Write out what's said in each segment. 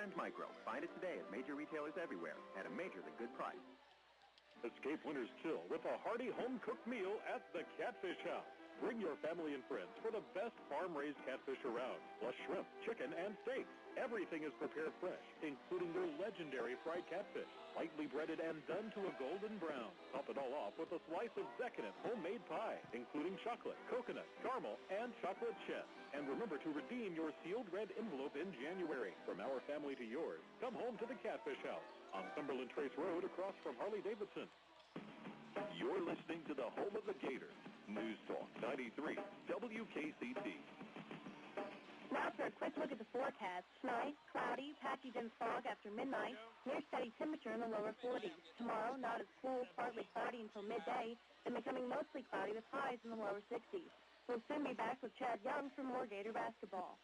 Times Micro. Find it today at major retailers everywhere at a majorly good price. Escape winter's chill with a hearty home-cooked meal at the Catfish House. Bring your family and friends for the best farm-raised catfish around, plus shrimp, chicken, and steaks. Everything is prepared fresh, including their legendary fried catfish, lightly breaded and done to a golden brown. Top it all off with a slice of decadent homemade pie, including chocolate, coconut, caramel, and chocolate chess. And remember to redeem your sealed red envelope in January. From our family to yours, come home to the Catfish House on Cumberland Trace Road across from Harley-Davidson. You're listening to the home of the Gators. News Talk 93, WKCT. Now for a quick look at the forecast. Tonight, cloudy, patchy dense fog after midnight, near steady temperature in the lower 40s. Tomorrow, not as cool, partly cloudy until midday, then becoming mostly cloudy with highs in the lower 60s. We'll soon be back with Chad Young for more Gator basketball.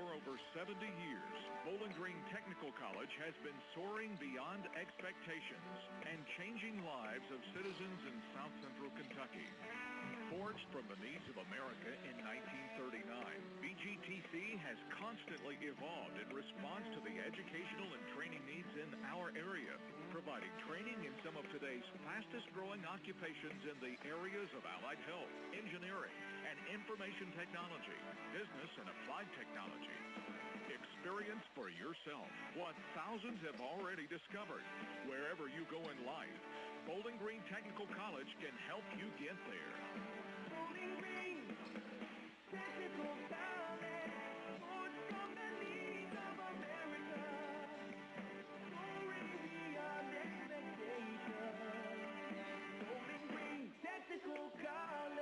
For over 70 years, Bowling Green Technical College has been soaring beyond expectations and changing lives of citizens in South Central Kentucky. Forged from the needs of America in 1939, BGTC has constantly evolved in response to the educational and training needs in our area, providing training in some of today's fastest-growing occupations in the areas of allied health, engineering, and information technology, business and applied technology. Experience for yourself what thousands have already discovered. Wherever you go in life, Bowling Green Technical College can help you get there. Bowling Green Technical College, born from the needs of America, soaring beyond expectations. Bowling Green Technical College.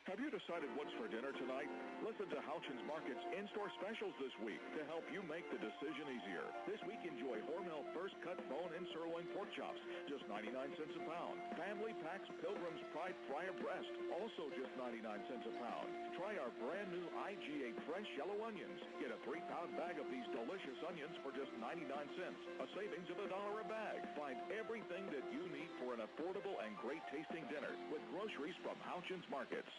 Have you decided what's for dinner tonight? Listen to Houchins Market's in-store specials this week to help you make the decision easier. This week, enjoy Hormel First Cut Bone and Sirloin Pork Chops, just 99 cents a pound. Family Packs Pilgrim's Pride Fryer Breast, also just 99 cents a pound. Try our brand new IGA Fresh Yellow Onions. Get a 3-pound bag of these delicious onions for just 99 cents, a savings of $1 a bag. Find everything that you need for an affordable and great-tasting dinner with groceries from Houchins Markets.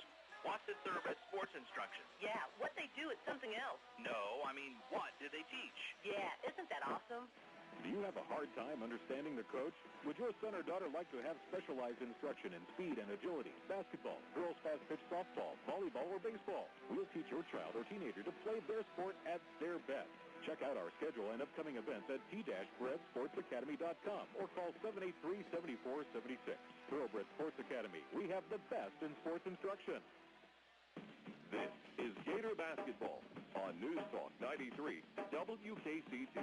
Want to serve as sports instruction? Yeah, what they do is something else. No, I mean, what do they teach? Yeah, isn't that awesome? Do you have a hard time understanding the coach? Would your son or daughter like to have specialized instruction in speed and agility, basketball, girls fast-pitch softball, volleyball, or baseball? We'll teach your child or teenager to play their sport at their best. Check out our schedule and upcoming events at t-bredsportsacademy.com or call 783-7476. Thoroughbred Sports Academy. We have the best in sports instruction. This is Gator Basketball on News Talk 93, WKCT.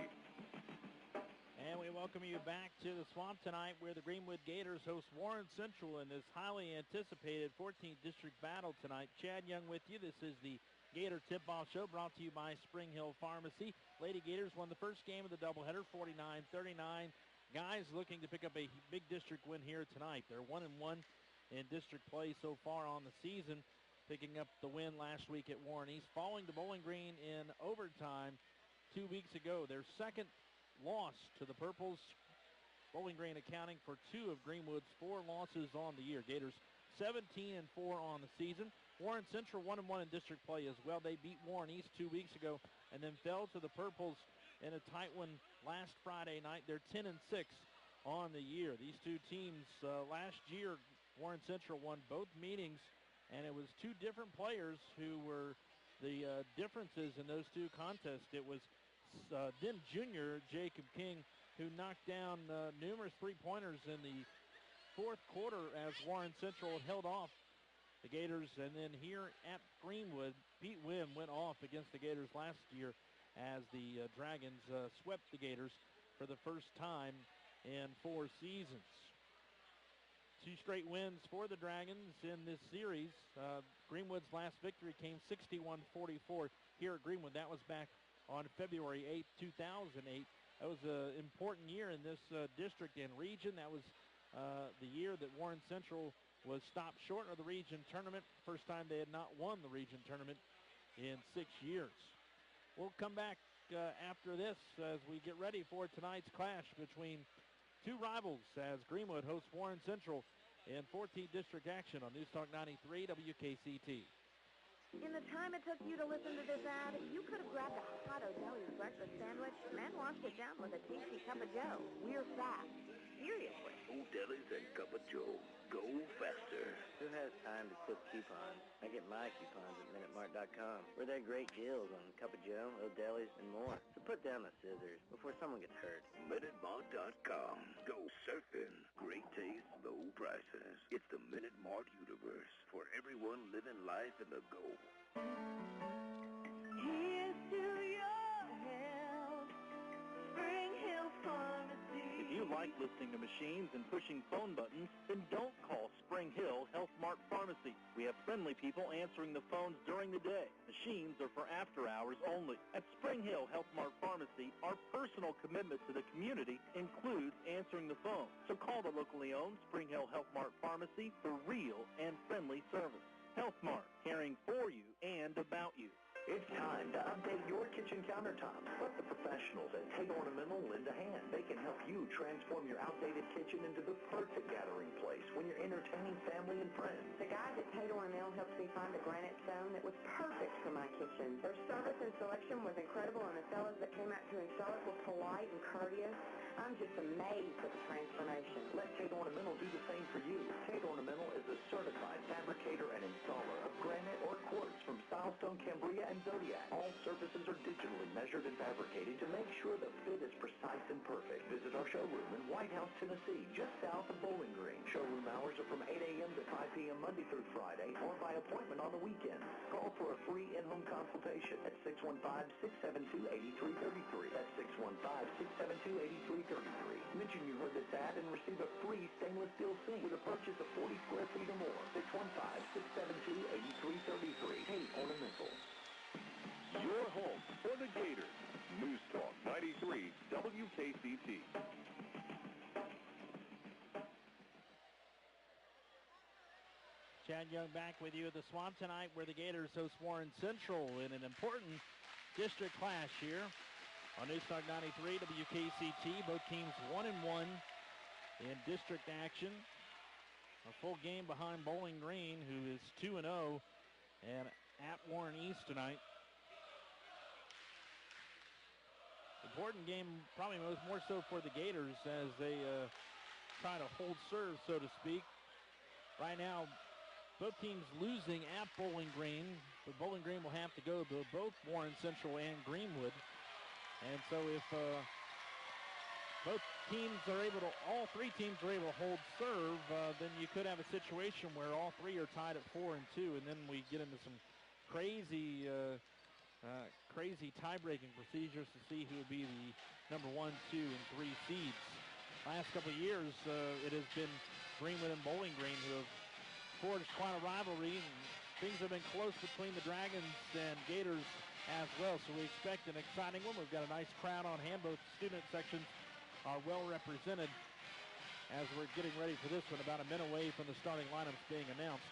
And we welcome you back to the Swamp tonight where the Greenwood Gators host Warren Central in this highly anticipated 14th District battle tonight. Chad Young with you. This is the Gator Tip-Off Show brought to you by Spring Hill Pharmacy. Lady Gators won the first game of the doubleheader, 49-39. Guys looking to pick up a big district win here tonight. They're 1-1 in district play so far on the season, picking up the win last week at Warren East, falling to Bowling Green in overtime 2 weeks ago. Their second loss to the Purples. Bowling Green accounting for 2 of Greenwood's 4 losses on the year. Gators 17-4 on the season. Warren Central 1-1 in district play as well. They beat Warren East 2 weeks ago and then fell to the Purples in a tight one last Friday night. They're 10-6 on the year. These two teams last year, Warren Central won both meetings, and it was 2 different players who were the differences in those 2 contests. It was then junior Jacob King who knocked down numerous three-pointers in the fourth quarter as Warren Central held off the Gators. And then here at Greenwood, Pete Wynn went off against the Gators last year as the Dragons swept the Gators for the first time in 4 seasons. 2 straight wins for the Dragons in this series. Greenwood's last victory came 61-44 here at Greenwood. That was back on February 8, 2008. That was an important year in this district and region. That was the year that Warren Central was stopped short of the region tournament. First time they had not won the region tournament in 6 years. We'll come back after this as we get ready for tonight's clash between 2 rivals as Greenwood hosts Warren Central in 14th District action on News Talk 93 WKCT. In the time it took you to listen to this ad, you could have grabbed a hot O'Delly's breakfast sandwich and washed it down with a tasty cup of joe. We're fast. Seriously. O'Delly's and Cup of Joe. Go faster. Who has time to clip coupons? I get my coupons at MinuteMart.com, where there are great deals on Cup of Joe, O'Delly's, and more. So put down the scissors before someone gets hurt. MinuteMart.com. Go surfing. Great taste, low prices. It's the Minute Mart universe for everyone living life in the go. Here's to your health, Spring Hill Pharmacy. If you like listening to machines and pushing phone buttons, then don't call Spring Hill Health Mart Pharmacy. We have friendly people answering the phones during the day. Machines are for after hours only. At Spring Hill Health Mart Pharmacy, our personal commitment to the community includes answering the phone. So call the locally owned Spring Hill Health Mart Pharmacy for real and friendly service. Health Mart, caring for you and about you. It's time to update your kitchen countertops. Let the professionals at Tate Ornamental lend a hand. They can help you transform your outdated kitchen into the perfect gathering place when you're entertaining family and friends. The guys at Tate Ornamental helped me find a granite stone that was perfect for my kitchen. Their service and selection was incredible, and the fellows that came out to install it were polite and courteous. I'm just amazed at the transformation. Let Tate Ornamental do the same for you. Tate Ornamental is a certified fabricator and installer of granite or quartz from Silestone, Cambria, and Zodiac. All surfaces are digitally measured and fabricated to make sure the fit is precise and perfect. Visit our showroom in White House, Tennessee, just south of Bowling Green. Showroom hours are from 8 a.m. to 5 p.m. Monday through Friday or by appointment on the weekend. Call for a free in-home consultation at 615-672-8333. That's 615-672-8333. Mention you heard this ad and receive a free stainless steel sink with a purchase of 40 square feet or more. 615-672-8333. Tate Ornamental. Your home for the Gators. News Talk 93 WKCT. Chad Young back with you at the Swamp tonight, where the Gators host Warren Central in an important district clash here on News Talk 93 WKCT. Both teams 1-1 in district action. A full game behind Bowling Green, who is 2-0, and at Warren East tonight. Important game, probably more so for the Gators as they try to hold serve, so to speak. Right now, both teams losing at Bowling Green, but Bowling Green will have to go to both Warren Central and Greenwood. And so if all three teams are able to hold serve, then you could have a situation where all three are tied at 4-2, and then we get into some crazy tie-breaking procedures to see who would be the number 1, 2, and 3 seeds. Last couple of years, it has been Greenwood and Bowling Green who have forged quite a rivalry, and things have been close between the Dragons and Gators as well, so we expect an exciting one. We've got a nice crowd on hand. Both student sections are well represented as we're getting ready for this one, about a minute away from the starting lineups being announced.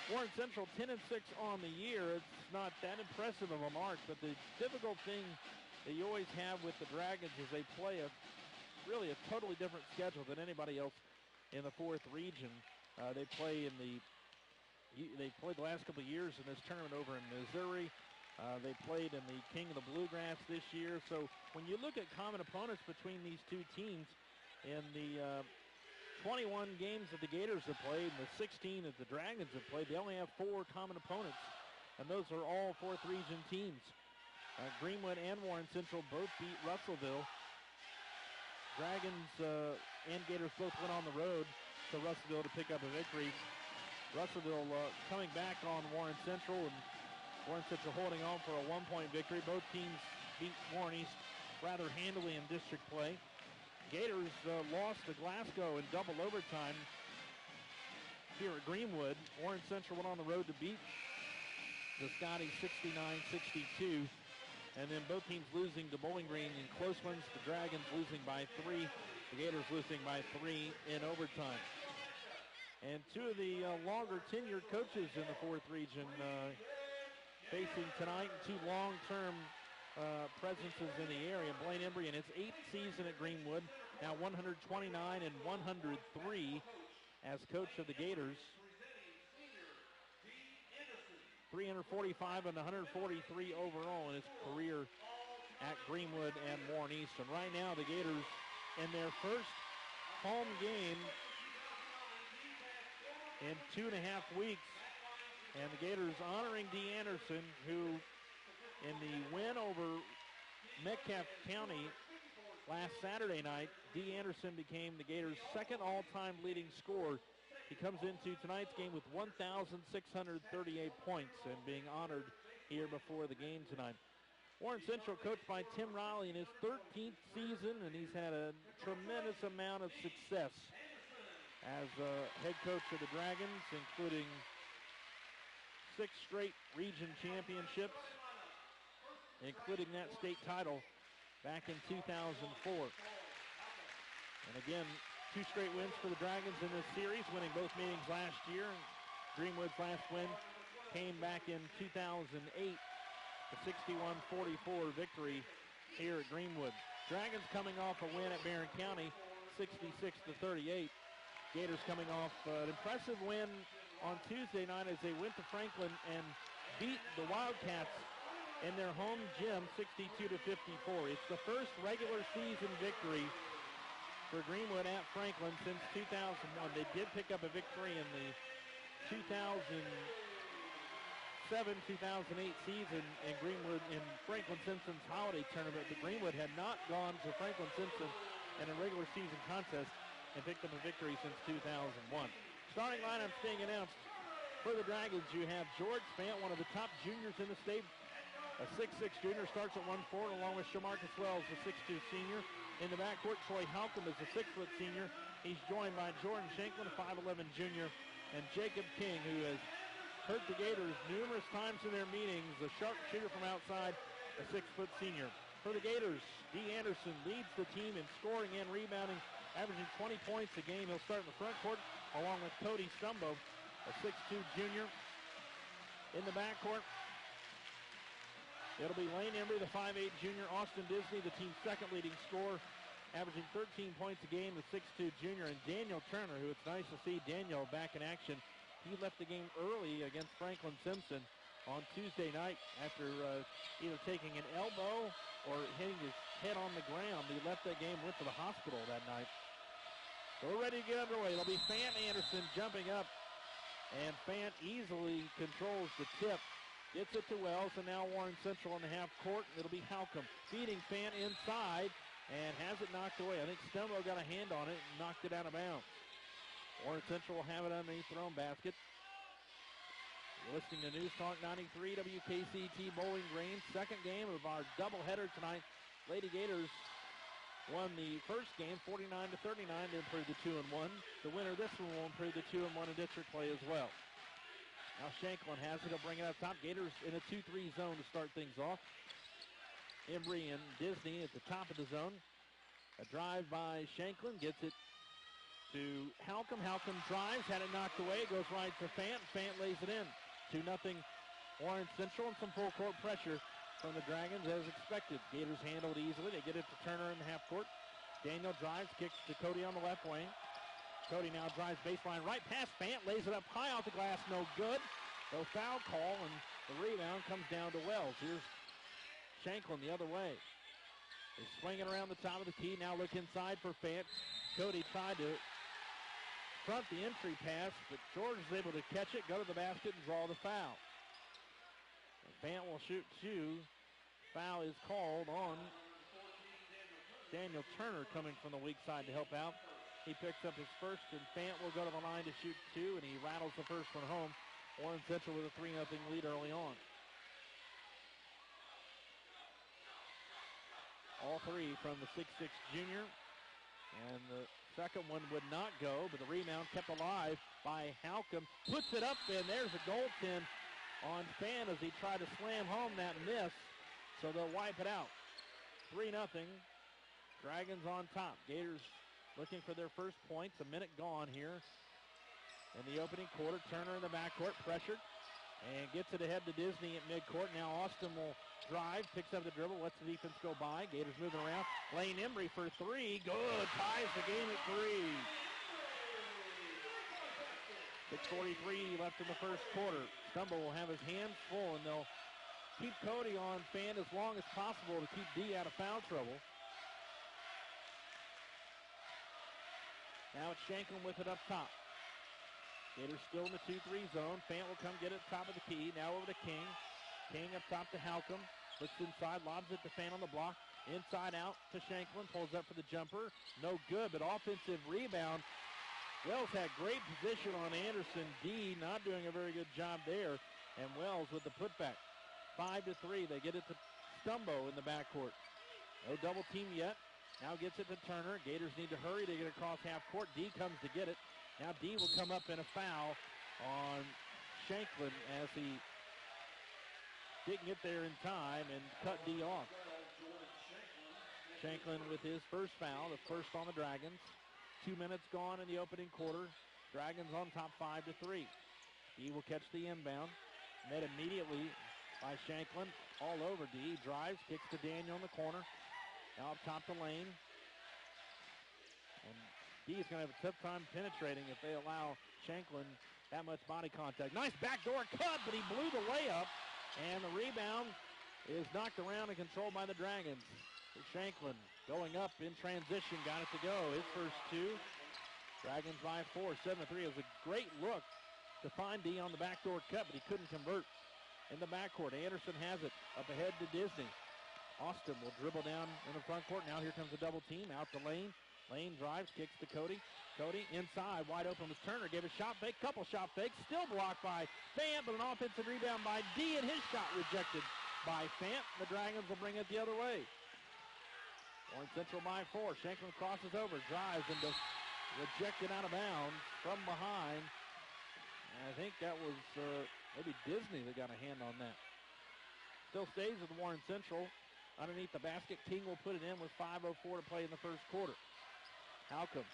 Warren Central 10-6 on the year. It's not that impressive of a mark, but the difficult thing that you always have with the Dragons is they play really a totally different schedule than anybody else in the 4th region. They played the last couple of years in this tournament over in Missouri. They played in the King of the Bluegrass this year. So when you look at common opponents between these two teams, in the 21 games that the Gators have played and the 16 that the Dragons have played, they only have 4 common opponents, and those are all 4th region teams. Greenwood and Warren Central both beat Russellville. Dragons and Gators both went on the road to Russellville to pick up a victory. Russellville coming back on Warren Central, and Warren Central holding on for a 1-point victory. Both teams beat Warren East rather handily in district play. Gators lost to Glasgow in double overtime here at Greenwood. Warren Central went on the road to beat the Scotties 69-62. And then both teams losing to Bowling Green in close ones. The Dragons losing by 3. The Gators losing by 3 in overtime. And 2 of the longer tenured coaches in the 4th region facing tonight, and 2 long-term presences in the area. Blaine Embry in his 8th season at Greenwood, now 129 and 103 as coach of the Gators. 345 and 143 overall in his career at Greenwood and Warren Easton. Right now, the Gators in their first home game in 2.5 weeks. And the Gators honoring Dee Anderson, who in the win over Metcalfe County last Saturday night, Dee Anderson became the Gators' second all-time leading scorer. He comes into tonight's game with 1,638 points and being honored here before the game tonight. Warren Central coached by Tim Riley in his 13th season, and he's had a tremendous amount of success as head coach of the Dragons, including 6 straight region championships, including that state title back in 2004. And again, 2 straight wins for the Dragons in this series, winning both meetings last year. Greenwood's last win came back in 2008, a 61-44 victory here at Greenwood. Dragons coming off a win at Barron County, 66-38. Gators coming off an impressive win on Tuesday night as they went to Franklin and beat the Wildcats in their home gym 62-54. It's the first regular season victory for Greenwood at Franklin since 2001. They did pick up a victory in the 2007-2008 season in Greenwood in Franklin Simpson's holiday tournament, but Greenwood had not gone to Franklin Simpson in a regular season contest and picked up a victory since 2001. Starting lineups being announced for the Dragons. You have George Fant, one of the top juniors in the state. A 6'6 junior, starts at 1'4", along with Shamarcus Wells, a 6'2 senior. In the backcourt, Troy Halcomb is a 6-foot senior. He's joined by Jordan Shanklin, a 5'11 junior, and Jacob King, who has hurt the Gators numerous times in their meetings. A sharp shooter from outside, a 6-foot senior. For the Gators, Dee Anderson leads the team in scoring and rebounding, averaging 20 points a game. He'll start in the front court, along with Cody Stumbo, a 6'2 junior. In the backcourt, it'll be Lane Embry, the 5'8 junior. Austin Disney, the team's second leading scorer, averaging 13 points a game, the 6'2 junior. And Daniel Turner, who it's nice to see Daniel back in action. He left the game early against Franklin Simpson on Tuesday night after either taking an elbow or hitting his head on the ground. He left that game, went to the hospital that night. So we're ready to get underway. It'll be Fant Anderson jumping up, and Fant easily controls the tip. Gets it to Wells, and now Warren Central in the half court. It'll be Halcomb feeding Fant inside and has it knocked away. I think Stumbo got a hand on it and knocked it out of bounds. Warren Central will have it underneath their own basket. You're listening to News Talk 93 WKCT Bowling Green. Second game of our doubleheader tonight. Lady Gators won the first game 49-39 to improve to 2-1. The winner of this one will improve to 2-1 in district play as well. Now Shanklin has it. He'll bring it up top. Gators in a 2-3 zone to start things off. Embry and Disney at the top of the zone. A drive by Shanklin. Gets it to Halcomb. Halcomb drives. Had it knocked away. Goes right to Fant. Fant lays it in. 2-0 Warren Central, and some full court pressure from the Dragons as expected. Gators handle it easily. They get it to Turner in the half court. Daniel drives. Kicks to Cody on the left wing. Cody now drives baseline right past Fant, lays it up high off the glass, no good. No foul call, and the rebound comes down to Wells. Here's Shanklin the other way. They swing it around the top of the key, now look inside for Fant. Cody tried to front the entry pass, but George is able to catch it, go to the basket, and draw the foul. And Fant will shoot 2. Foul is called on Daniel Turner coming from the weak side to help out. He picks up his first, and Fant will go to the line to shoot 2, and he rattles the first one home. Warren Central with a 3-0 lead early on. All 3 from the 6'6 junior, and the second one would not go, but the rebound kept alive by Halcomb. Puts it up, and there's a goaltend on Fant as he tried to slam home that miss, so they'll wipe it out. 3-0, Dragons on top. Gators looking for their first points. A minute gone here in the opening quarter. Turner in the backcourt, pressured, and gets it ahead to Disney at midcourt. Now Austin will drive, picks up the dribble, lets the defense go by. Gators moving around. Lane Embry for 3. Good. Ties the game at 3. 6:43 left in the first quarter. Stumble will have his hands full, and they'll keep Cody on Fan as long as possible to keep D out of foul trouble. Now it's Shanklin with it up top. Gators still in the 2-3 zone. Fant will come get it top of the key. Now over to King. King up top to Halcomb. Looks inside, lobs it to Fant on the block. Inside out to Shanklin. Pulls up for the jumper. No good, but offensive rebound. Wells had great position on Anderson. D not doing a very good job there. And Wells with the putback. 5-3. They get it to Stumbo in the backcourt. No double team yet. Now gets it to Turner. Gators need to hurry to get across half court. D comes to get it. Now D will come up in a foul on Shanklin as he didn't get there in time and cut D off. Shanklin with his first foul, the first on the Dragons. 2 minutes gone in the opening quarter. Dragons on top 5-3. D will catch the inbound. Met immediately by Shanklin. All over D. Drives, kicks to Daniel in the corner. Now up top to Lane. And D is going to have a tough time penetrating if they allow Shanklin that much body contact. Nice backdoor cut, but he blew the layup. And the rebound is knocked around and controlled by the Dragons. Shanklin going up in transition, got it to go. His first two. Dragons by 4, 7-3. It was a great look to find D on the backdoor cut, but he couldn't convert in the backcourt. Anderson has it up ahead to Disney. Austin will dribble down in the front court. Now here comes a double team out to Lane. Lane drives, kicks to Cody. Cody inside, wide open with Turner. Gave a shot fake, couple shot fakes. Still blocked by Fant, but an offensive rebound by D, and his shot rejected by Fant. The Dragons will bring it the other way. Warren Central by 4. Shanklin crosses over, drives, and rejected out of bounds from behind. And I think that was maybe Disney that got a hand on that. Still stays with Warren Central. Underneath the basket, King will put it in with 5:04 to play in the first quarter. Halcomb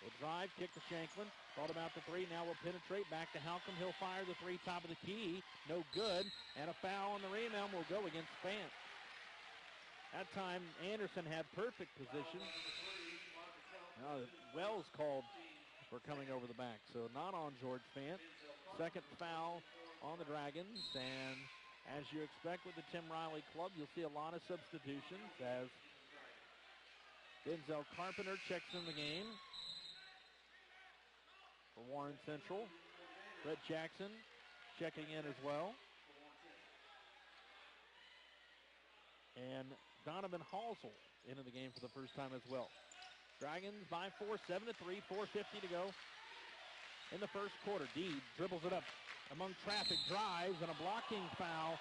will drive, kick to Shanklin. Thought about the three, now will penetrate. Back to Halcomb, he'll fire the three, top of the key. No good, and a foul on the rebound will go against Fant. That time, Anderson had perfect position. Wells called for coming over the back, so not on George Fant. Second foul on the Dragons, and as you expect with the Tim Riley club, you'll see a lot of substitutions as Denzel Carpenter checks in the game for Warren Central. Brett Jackson checking in as well. And Donovan Halsell into the game for the first time as well. Dragons by 4, 7-3, 4:50 to go in the first quarter. D dribbles it up among traffic, drives, and a blocking foul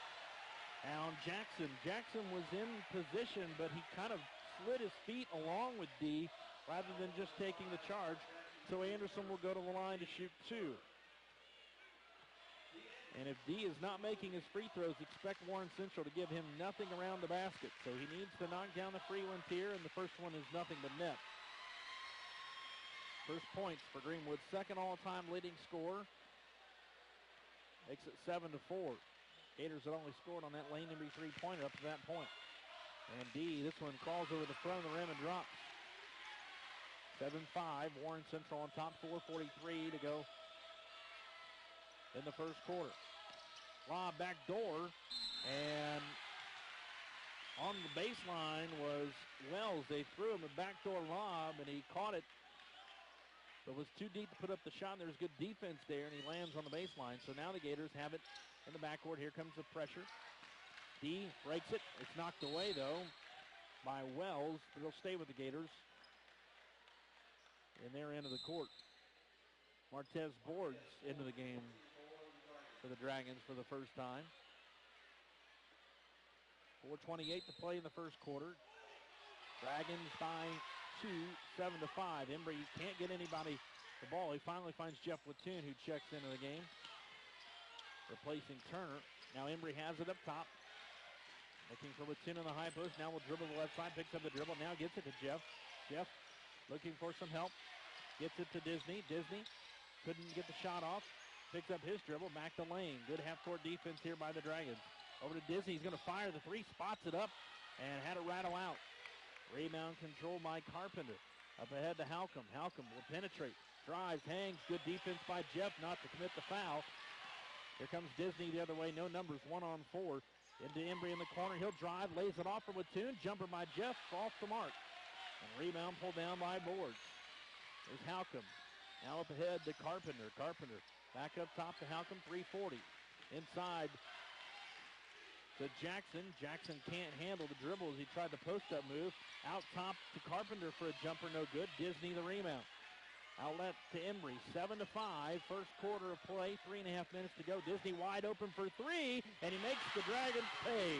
on Jackson. Jackson was in position, but he kind of slid his feet along with D rather than just taking the charge. So Anderson will go to the line to shoot two. And if D is not making his free throws, expect Warren Central to give him nothing around the basket. So he needs to knock down the free ones here, and the first one is nothing but net. First points for Greenwood, second all-time leading scorer. Makes it 7-4. Gators had only scored on that Lane Embry three-pointer up to that point. And D, this one crawls over the front of the rim and drops. 7-5, Warren Central on top, 4:43 to go in the first quarter. Lob back door, and on the baseline was Wells. They threw him a backdoor lob, and he caught it. But it was too deep to put up the shot. There was good defense there, and he lands on the baseline. So now the Gators have it in the backcourt. Here comes the pressure. D breaks it. It's knocked away, though, by Wells. But it'll stay with the Gators in their end of the court. Martez Boards into the game for the Dragons for the first time. 4:28 to play in the first quarter. Dragons by 2, 7-5. Embry can't get anybody the ball. He finally finds Jeff Platoon, who checks into the game, replacing Turner. Now Embry has it up top. Looking for Platoon on the high post. Now will dribble the left side, picks up the dribble. Now gets it to Jeff. Jeff looking for some help. Gets it to Disney. Disney couldn't get the shot off. Picks up his dribble. Back to Lane. Good half-court defense here by the Dragons. Over to Disney. He's going to fire the three. Spots it up and had it rattle out. Rebound controlled by Carpenter. Up ahead to Halcomb. Halcomb will penetrate. drives, hangs, good defense by Jeff not to commit the foul. Here comes Disney the other way, no numbers, 1-on-4. Into Embry in the corner, he'll drive, lays it off for Wattoon, jumper by Jeff, off the mark. And rebound pulled down by Boards. There's Halcomb. Now up ahead to Carpenter. Carpenter back up top to Halcomb, 340. Inside to Jackson. Jackson can't handle the dribble as he tried the post-up move. Out top to Carpenter for a jumper, no good. Disney the rebound. Outlet to Embry, 7-5, first quarter of play, 3.5 minutes to go. Disney wide open for three, and he makes the Dragons pay.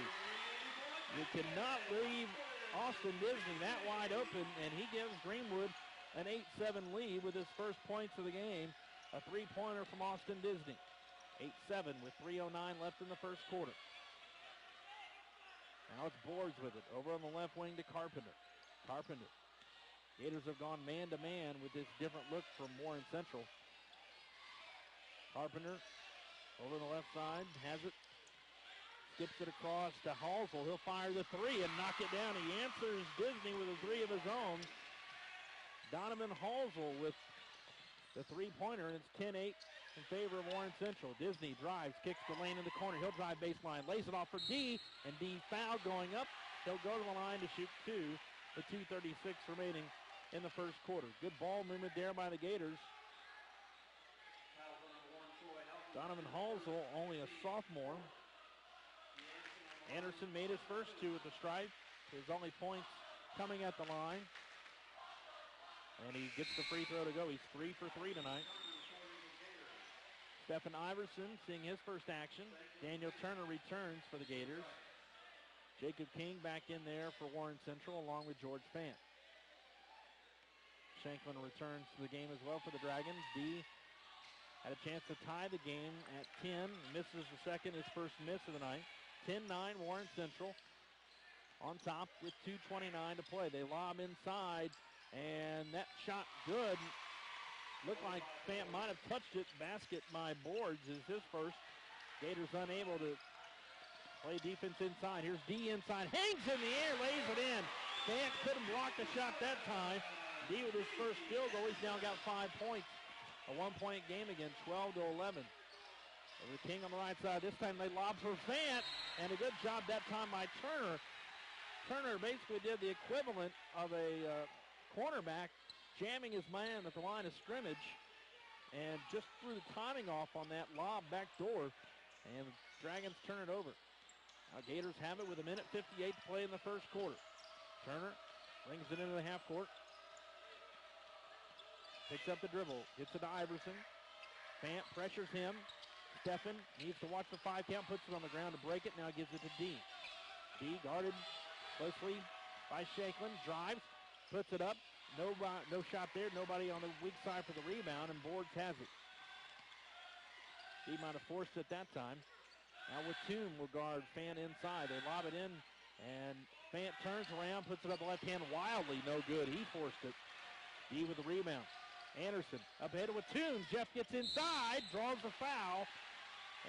You cannot leave Austin Disney that wide open, and he gives Greenwood an 8-7 lead with his first points of the game. A three-pointer from Austin Disney. 8-7 with 3:09 left in the first quarter. Now it's Boards with it, over on the left wing to Carpenter. Carpenter. Gators have gone man-to-man with this different look from Warren Central. Carpenter over the left side, has it, skips it across to Halsell. He'll fire the three and knock it down. He answers Disney with a three of his own. Donovan Halsell with the three-pointer, and it's 10-8 in favor of Warren Central. Disney drives, kicks the lane in the corner. He'll drive baseline, lays it off for D, and D foul going up. He'll go to the line to shoot two, with 2:36 remaining in the first quarter. Good ball movement there by the Gators. Donovan Halsell, only a sophomore. Anderson made his first two at the stripe. His only points coming at the line. And he gets the free throw to go. He's 3 for 3 tonight. Stephen Iverson seeing his first action. Daniel Turner returns for the Gators. Jacob King back in there for Warren Central along with George Fant. Shanklin returns to the game as well for the Dragons. D had a chance to tie the game at 10. Misses the second, his first miss of the night. 10-9 Warren Central on top with 2:29 to play. They lob inside, and that shot good. Looked like Fant might have touched it. Basket by Boards is his first. Gators unable to play defense inside. Here's D inside, hangs in the air, lays it in. Fant couldn't block the shot that time. D with his first field goal, he's now got 5 points. A 1-point game again, 12-11. Over to King on the right side. This time they lob for Fant, and a good job that time by Turner. Turner basically did the equivalent of a cornerback, jamming his man at the line of scrimmage, and just threw the timing off on that lob back door, and the Dragons turn it over. Now Gators have it with 1:58 to play in the first quarter. Turner brings it into the half court. Picks up the dribble, gets it to Iverson. Fant pressures him. Steffen needs to watch the 5 count, puts it on the ground to break it, now gives it to D. D guarded closely by Shanklin, drives, puts it up. No shot there, nobody on the weak side for the rebound, and Boards has it. D might have forced it that time. Now Wattoon will guard Fant inside. They lob it in, and Fant turns around, puts it up the left hand wildly, no good. He forced it. D with the rebound. Anderson up ahead of Wattoon. Jeff gets inside, draws the foul,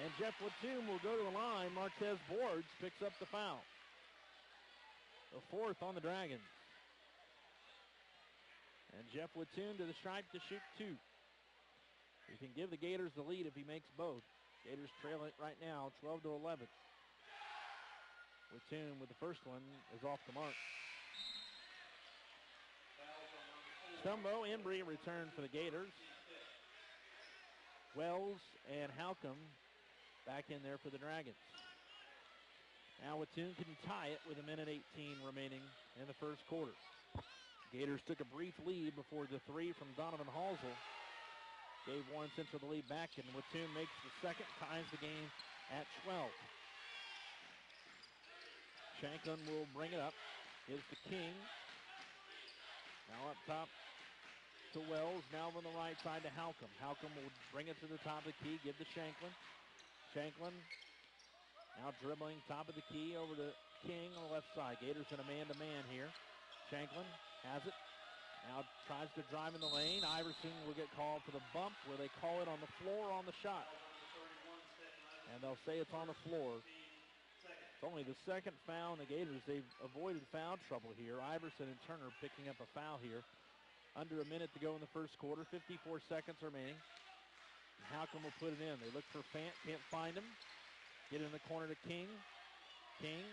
and Jeff Wattoon will go to the line. Martez Boards picks up the foul. The fourth on the Dragons. And Jeff Wattoon to the stripe to shoot two. He can give the Gators the lead if he makes both. Gators trail it right now, 12-11. Wattoon with the first one is off the mark. Stumbo, Embry return for the Gators. Wells and Halcomb back in there for the Dragons. Now Wattoon can tie it with 1:18 remaining in the first quarter. Gators took a brief lead before the three from Donovan Halsell gave Warren Central the lead back, and Wattoon makes the second, ties the game at 12. Shanklin will bring it up. Gives to King. Now up top to Wells. Now on the right side to Halcomb. Halcomb will bring it to the top of the key. Give to Shanklin. Shanklin now dribbling top of the key over to King on the left side. Gators in a man-to-man here. Shanklin has it. Now tries to drive in the lane. Iverson will get called for the bump, where they call it on the floor on the shot. And they'll say it's on the floor. It's only the second foul in the Gators. They've avoided foul trouble here. Iverson and Turner picking up a foul here. Under a minute to go in the first quarter, 54 seconds remaining. Halcombe will put it in. They look for Fant, can't find him. Get in the corner to King. King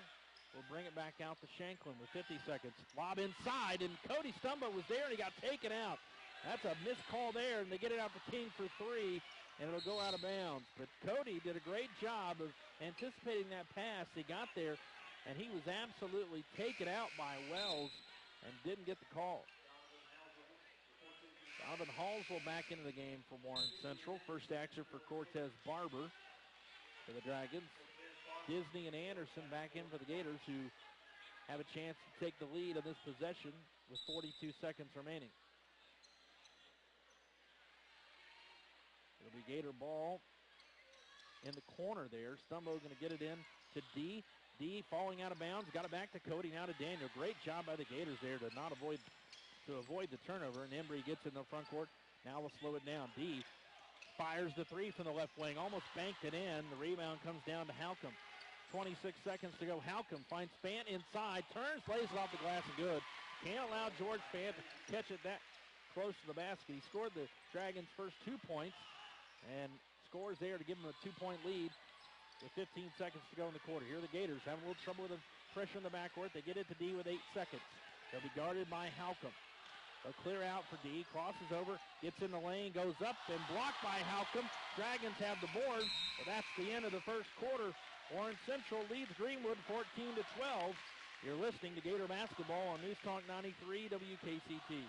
will bring it back out to Shanklin with 50 seconds. Lob inside, and Cody Stumbo was there, and he got taken out. That's a missed call there, and they get it out to King for 3, and it'll go out of bounds. But Cody did a great job of anticipating that pass. He got there, and he was absolutely taken out by Wells and didn't get the call. Donovan Hallsville back into the game for Warren Central. First action for Cortez Barber for the Dragons. Disney and Anderson back in for the Gators, who have a chance to take the lead on this possession with 42 seconds remaining. It'll be Gator ball in the corner there. Stumbo going to get it in to D. D falling out of bounds. Got it back to Cody, now to Daniel. Great job by the Gators there to avoid the turnover. And Embry gets in the front court. Now we'll slow it down. D fires the 3 from the left wing. Almost banked it in. The rebound comes down to Halcombe. 26 seconds to go. Halcombe finds Fant inside. Turns, lays it off the glass and good. Can't allow George Fant to catch it that close to the basket. He scored the Dragons' first 2 points and scores there to give them a 2-point lead with 15 seconds to go in the quarter. Here are the Gators having a little trouble with the pressure in the backcourt. They get it to D with 8 seconds. They'll be guarded by Halcombe. They'll clear out for D, crosses over, gets in the lane, goes up, and blocked by Halcombe. Dragons have the board, but that's the end of the first quarter. Warren Central leads Greenwood 14-12. You're listening to Gator Basketball on News Talk 93 WKCT.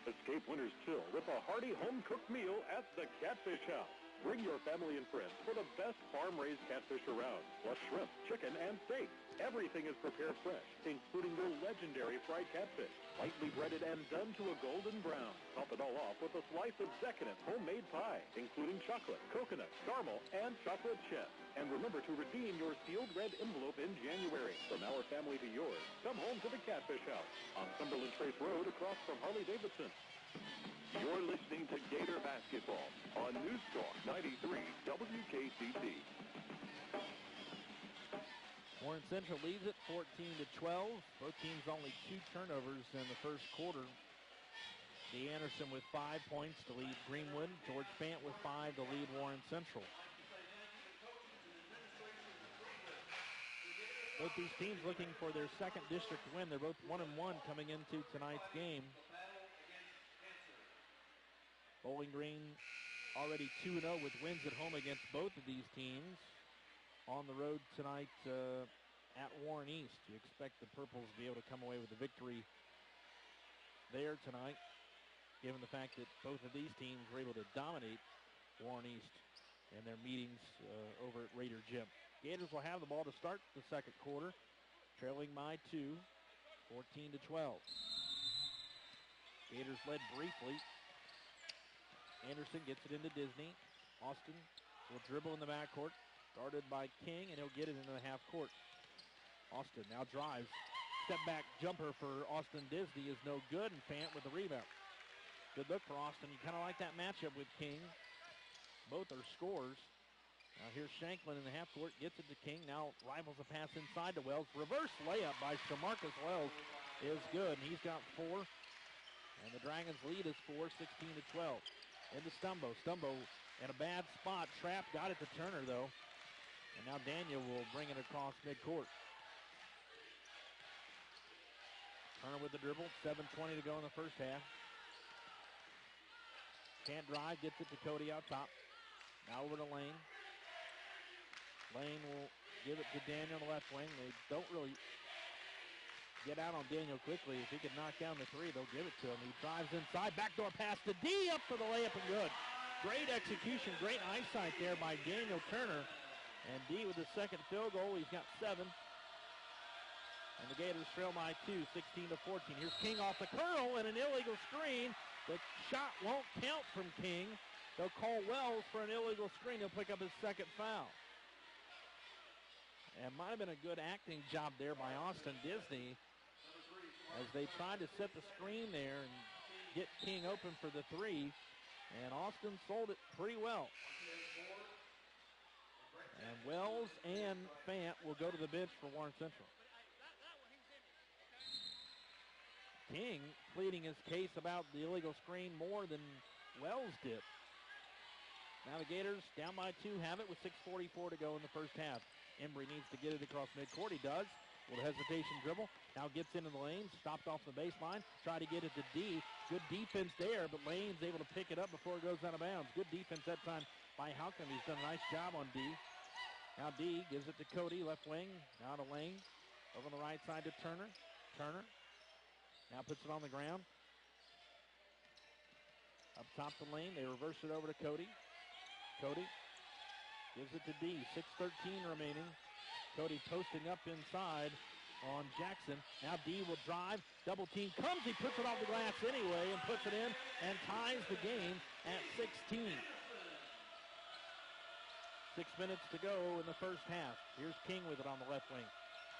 Escape winter's chill with a hearty home-cooked meal at the Catfish House. Bring your family and friends for the best farm-raised catfish around, plus shrimp, chicken, and steak. Everything is prepared fresh, including the legendary fried catfish, lightly breaded and done to a golden brown. Top it all off with a slice of decadent homemade pie, including chocolate, coconut, caramel, and chocolate chip. And remember to redeem your sealed red envelope in January. From our family to yours, come home to the Catfish House on Cumberland Trace Road across from Harley-Davidson. You're listening to Gator Basketball on News Talk 93 WKCT. Warren Central leads it 14-12. Both teams only 2 turnovers in the first quarter. D. Anderson with 5 points to lead Greenwood. George Fant with 5 to lead Warren Central. Both these teams looking for their second district win. They're both 1-1 coming into tonight's game. Bowling Green already 2-0 with wins at home against both of these teams. On the road tonight at Warren East. You expect the Purples to be able to come away with a victory there tonight, given the fact that both of these teams were able to dominate Warren East in their meetings over at Raider Gym. Gators will have the ball to start the second quarter, trailing by 2, 14-12. Gators led briefly. Anderson gets it into Disney. Austin will dribble in the backcourt. Guarded by King, and he'll get it into the half court. Austin now drives. Step back jumper for Austin Disney is no good, and Fant with the rebound. Good look for Austin. You kind of like that matchup with King. Both are scorers. Now here's Shanklin in the half court. Gets it to King. Now rivals a pass inside to Wells. Reverse layup by Shamarcus Wells is good, and he's got 4. And the Dragons lead is 4, 16-12. Into Stumbo. Stumbo in a bad spot. Trap got it to Turner, though. And now Daniel will bring it across midcourt. Turner with the dribble. 7:20 to go in the first half. Can't drive. Gets it to Cody out top. Now over to Lane. Lane will give it to Daniel on the left wing. They don't really get out on Daniel quickly. If he can knock down the 3, they'll give it to him. He drives inside. Backdoor pass to D. Up for the layup and good. Great execution. Great eyesight there by Daniel Turner. And D with the second field goal. He's got 7. And the Gators trail by 2, 16-14. Here's King off the curl and an illegal screen. The shot won't count from King. They'll call Wells for an illegal screen. He'll pick up his second foul. And might have been a good acting job there by Austin Disney as they tried to set the screen there and get King open for the 3. And Austin sold it pretty well. And Wells and Fant will go to the bench for Warren Central. King pleading his case about the illegal screen more than Wells did. Now the Gators down by 2 have it with 6:44 to go in the first half. Embry needs to get it across midcourt. He does. With a hesitation dribble. Now gets into the lane. Stopped off the baseline. Try to get it to D. Good defense there, but Lane's able to pick it up before it goes out of bounds. Good defense that time by Halcomb. He's done a nice job on D. Now D gives it to Cody, left wing. Now to Lane. Over on the right side to Turner. Turner now puts it on the ground. Up top the lane. They reverse it over to Cody. Cody gives it to D. 6:13 remaining. Cody posting up inside on Jackson. Now D will drive. Double team comes. He puts it off the glass anyway and puts it in and ties the game at 16. 6 minutes to go in the first half. Here's King with it on the left wing.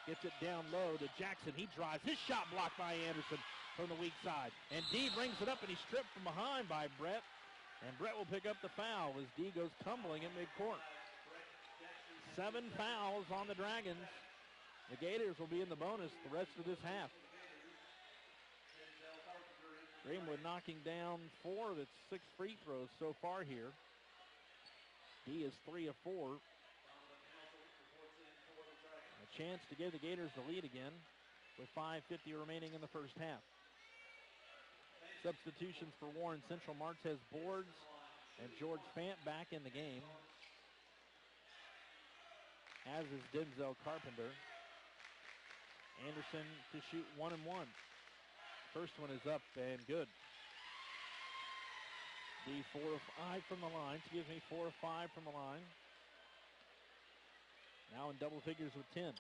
Gets it down low to Jackson. He drives. His shot blocked by Anderson from the weak side. And D brings it up, and he's stripped from behind by Brett. And Brett will pick up the foul as D goes tumbling at midcourt. 7 fouls on the Dragons. The Gators will be in the bonus the rest of this half. Greenwood knocking down 4 of its 6 free throws so far here. D is 3 of 4. A chance to give the Gators the lead again with 5:50 remaining in the first half. Substitutions for Warren Central. Martez Boards and George Fant back in the game, as is Denzel Carpenter. Anderson to shoot 1 and 1. First one is up and good. D 4 of 5 from the line. 4 of 5 from the line. Now in double figures with 10.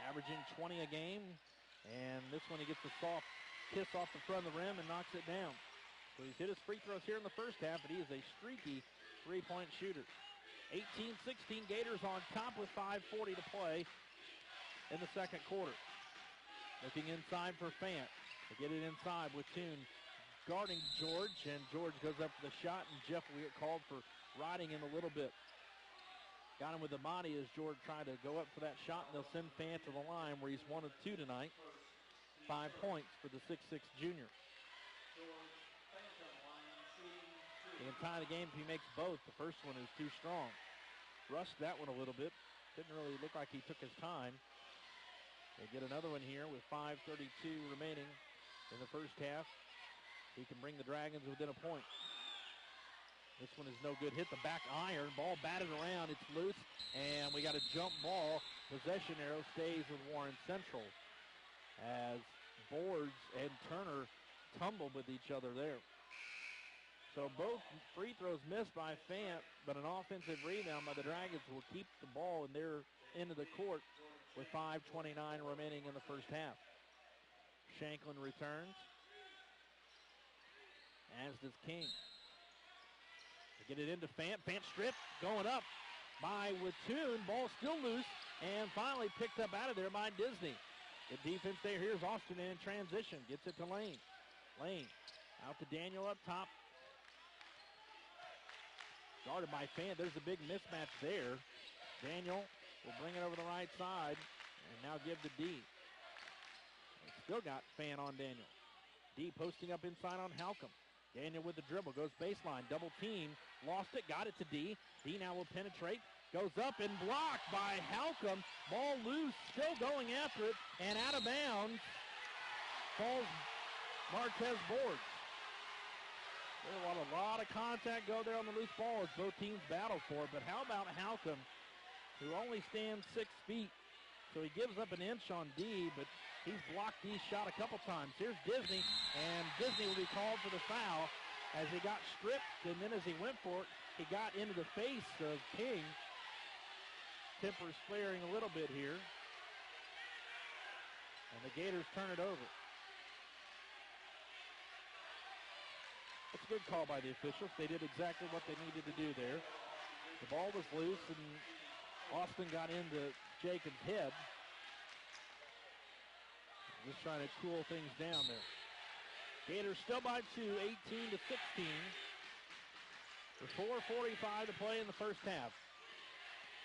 Averaging 20 a game. And this one he gets a soft kiss off the front of the rim and knocks it down. So he's hit his free throws here in the first half, but he is a streaky three-point shooter. 18-16 Gators on top with 5:40 to play in the second quarter. Looking inside for Fant. They get it inside with Toon guarding George, and George goes up for the shot, and Jeff will get called for riding him a little bit. Got him with the body as George tried to go up for that shot, and they'll send Fant to the line where he's 1 of 2 tonight. 5 points for the 6'6 junior. He can tie the game if he makes both. The first one is too strong. Rushed that one a little bit. Didn't really look like he took his time. They get another one here with 5:32 remaining in the first half. He can bring the Dragons within a point. This one is no good. Hit the back iron. Ball batted around. It's loose. And we got a jump ball. Possession arrow stays with Warren Central as Boards and Turner tumble with each other there. So both free throws missed by Fant, but an offensive rebound by the Dragons will keep the ball in their end of the court with 5:29 remaining in the first half. Shanklin returns, as does King. They get it into Fant. Fant stripped, going up by Watoon. Ball still loose, and finally picked up out of there by Disney. Good defense there. Here's Austin in transition. Gets it to Lane. Lane out to Daniel up top. Guarded by Fant. There's a big mismatch there. Daniel will bring it over the right side and now give to D. Still got Fant on Daniel. D posting up inside on Halcomb. Daniel with the dribble, goes baseline, double team, lost it, got it to D. D now will penetrate, goes up and blocked by Halcomb. Ball loose, still going after it, and out of bounds falls Martez Boards. There's a lot of contact go there on the loose ball as both teams battle for it, but how about Halcomb, who only stands 6 feet? So he gives up an inch on D, but he's blocked D's shot a couple times. Here's Disney, and Disney will be called for the foul as he got stripped, and then as he went for it, he got into the face of King. Temper's flaring a little bit here. And the Gators turn it over. That's a good call by the officials. They did exactly what they needed to do there. The ball was loose, and Austin got into Jacobs' head. Just trying to cool things down there. Gators still by 2, 18-16. With 4:45 to play in the first half.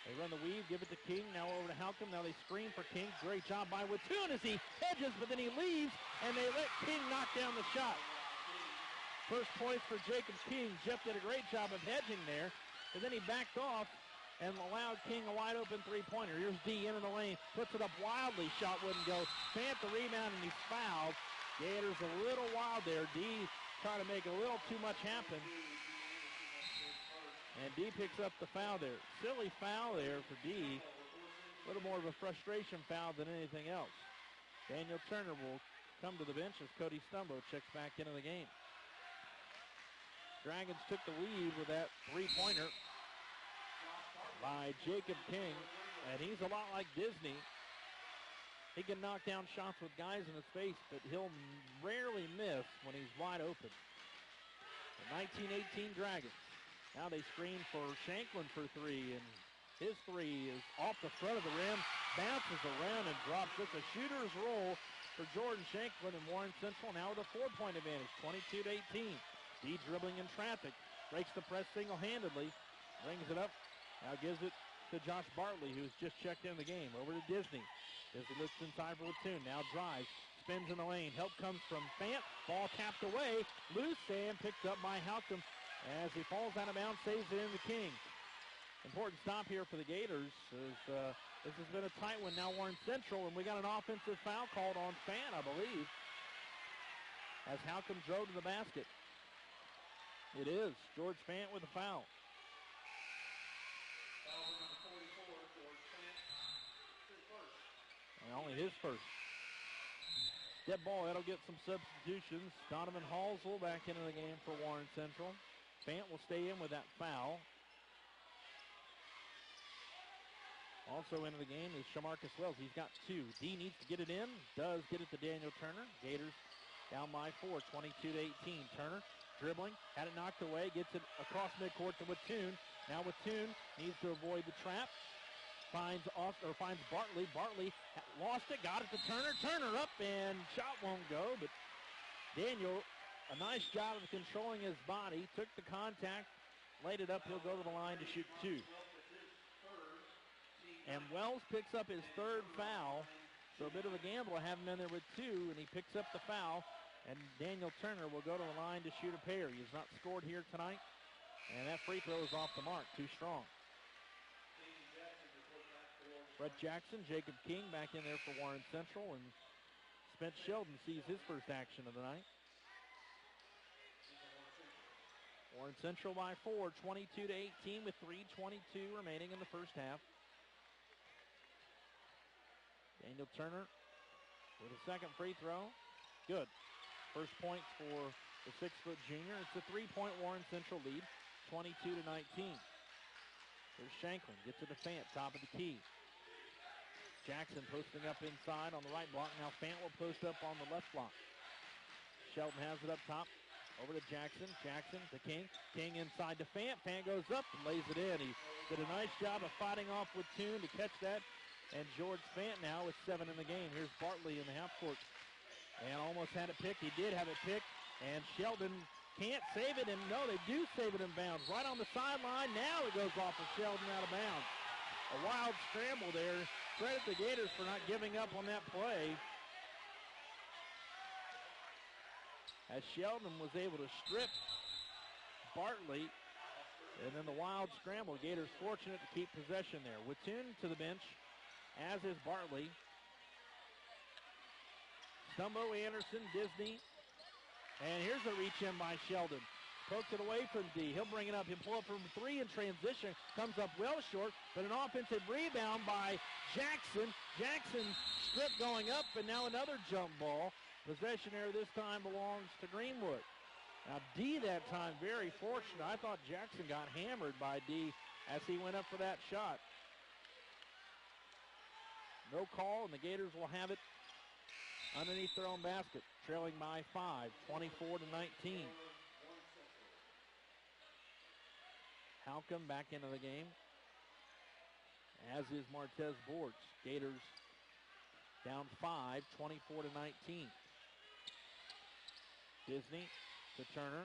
They run the weave, give it to King, now over to Halcomb. Now they screen for King. Great job by Wattoon as he hedges, but then he leaves, and they let King knock down the shot. First points for Jacob King. Jeff did a great job of hedging there, and then he backed off and allowed King a wide open three-pointer. Here's D into the lane, puts it up wildly, shot wouldn't go. Fant the rebound, and he's fouled. Gators a little wild there. D trying to make a little too much happen. And D picks up the foul there. Silly foul there for D. A little more of a frustration foul than anything else. Daniel Turner will come to the bench as Cody Stumbo checks back into the game. Dragons took the lead with that three-pointer by Jacob King. And he's a lot like Disney. He can knock down shots with guys in his face, but he'll rarely miss when he's wide open. The 1918 Dragons. Now they screen for Shanklin for three, and his three is off the front of the rim, bounces around and drops. It's a shooter's roll for Jordan Shanklin, and Warren Central now with a 4-point advantage, 22-18. D dribbling in traffic, breaks the press single-handedly, brings it up, now gives it to Josh Bartley, who's just checked in the game. Over to Disney. Disney looks inside for Wattoon, now drives, spins in the lane. Help comes from Fant, ball tapped away, loose and picked up by Halcomb. As he falls out of bounds, saves it in to King. Important stop here for the Gators. This has been a tight one. Now Warren Central, and we got an offensive foul called on Fant, I believe, as Halcomb drove to the basket. It is George Fant with a foul. And only his first. Dead ball, that'll get some substitutions. Donovan Hallsville back into the game for Warren Central. Fant will stay in with that foul. Also into the game is Shamarcus Wells. He's got two. D needs to get it in. Does get it to Daniel Turner. Gators down by 4, 22-18. Turner dribbling, had it knocked away, gets it across midcourt to Wattoon. Now Wattoon needs to avoid the trap. Finds Bartley. Bartley lost it, got it to Turner. Turner up, and shot won't go, but Daniel, a nice job of controlling his body, took the contact, laid it up. He'll go to the line to shoot two. And Wells picks up his third foul, so a bit of a gamble to have him in there with two, and he picks up the foul, and Daniel Turner will go to the line to shoot a pair. He has not scored here tonight, and that free throw is off the mark, too strong. Brett Jackson, Jacob King back in there for Warren Central, and Spence Sheldon sees his first action of the night. Warren Central by 4, 22-18 with 3:22 remaining in the first half. Daniel Turner with a second free throw. Good. First points for the 6-foot junior. It's a 3-point Warren Central lead, 22-19. There's Shanklin, gets it to Fant, top of the key. Jackson posting up inside on the right block. Now Fant will post up on the left block. Sheldon has it up top. Over to Jackson. Jackson to King. King inside to Fant. Fant goes up and lays it in. He did a nice job of fighting off Wattoon to catch that. And George Fant now with 7 in the game. Here's Bartley in the half court. And almost had it picked. He did have it picked. And Sheldon can't save it. And no, they do save it in bounds. Right on the sideline. Now it goes off of Sheldon out of bounds. A wild scramble there. Credit the Gators for not giving up on that play. As Sheldon was able to strip Bartley, and then the wild scramble. Gators fortunate to keep possession there. Wattoon to the bench, as is Bartley. Stumbo, Anderson, Disney. And here's a reach in by Sheldon. Pokes it away from D. He'll bring it up. He'll pull up from 3 in transition. Comes up well short, but an offensive rebound by Jackson. Jackson stripped going up, and now another jump ball. Possession error this time belongs to Greenwood. Now D that time very fortunate. I thought Jackson got hammered by D as he went up for that shot. No call, and the Gators will have it underneath their own basket, trailing by 5, 24-19. Halcomb back into the game, as is Martez Bortz. Gators down 5, 24-19. Disney to Turner.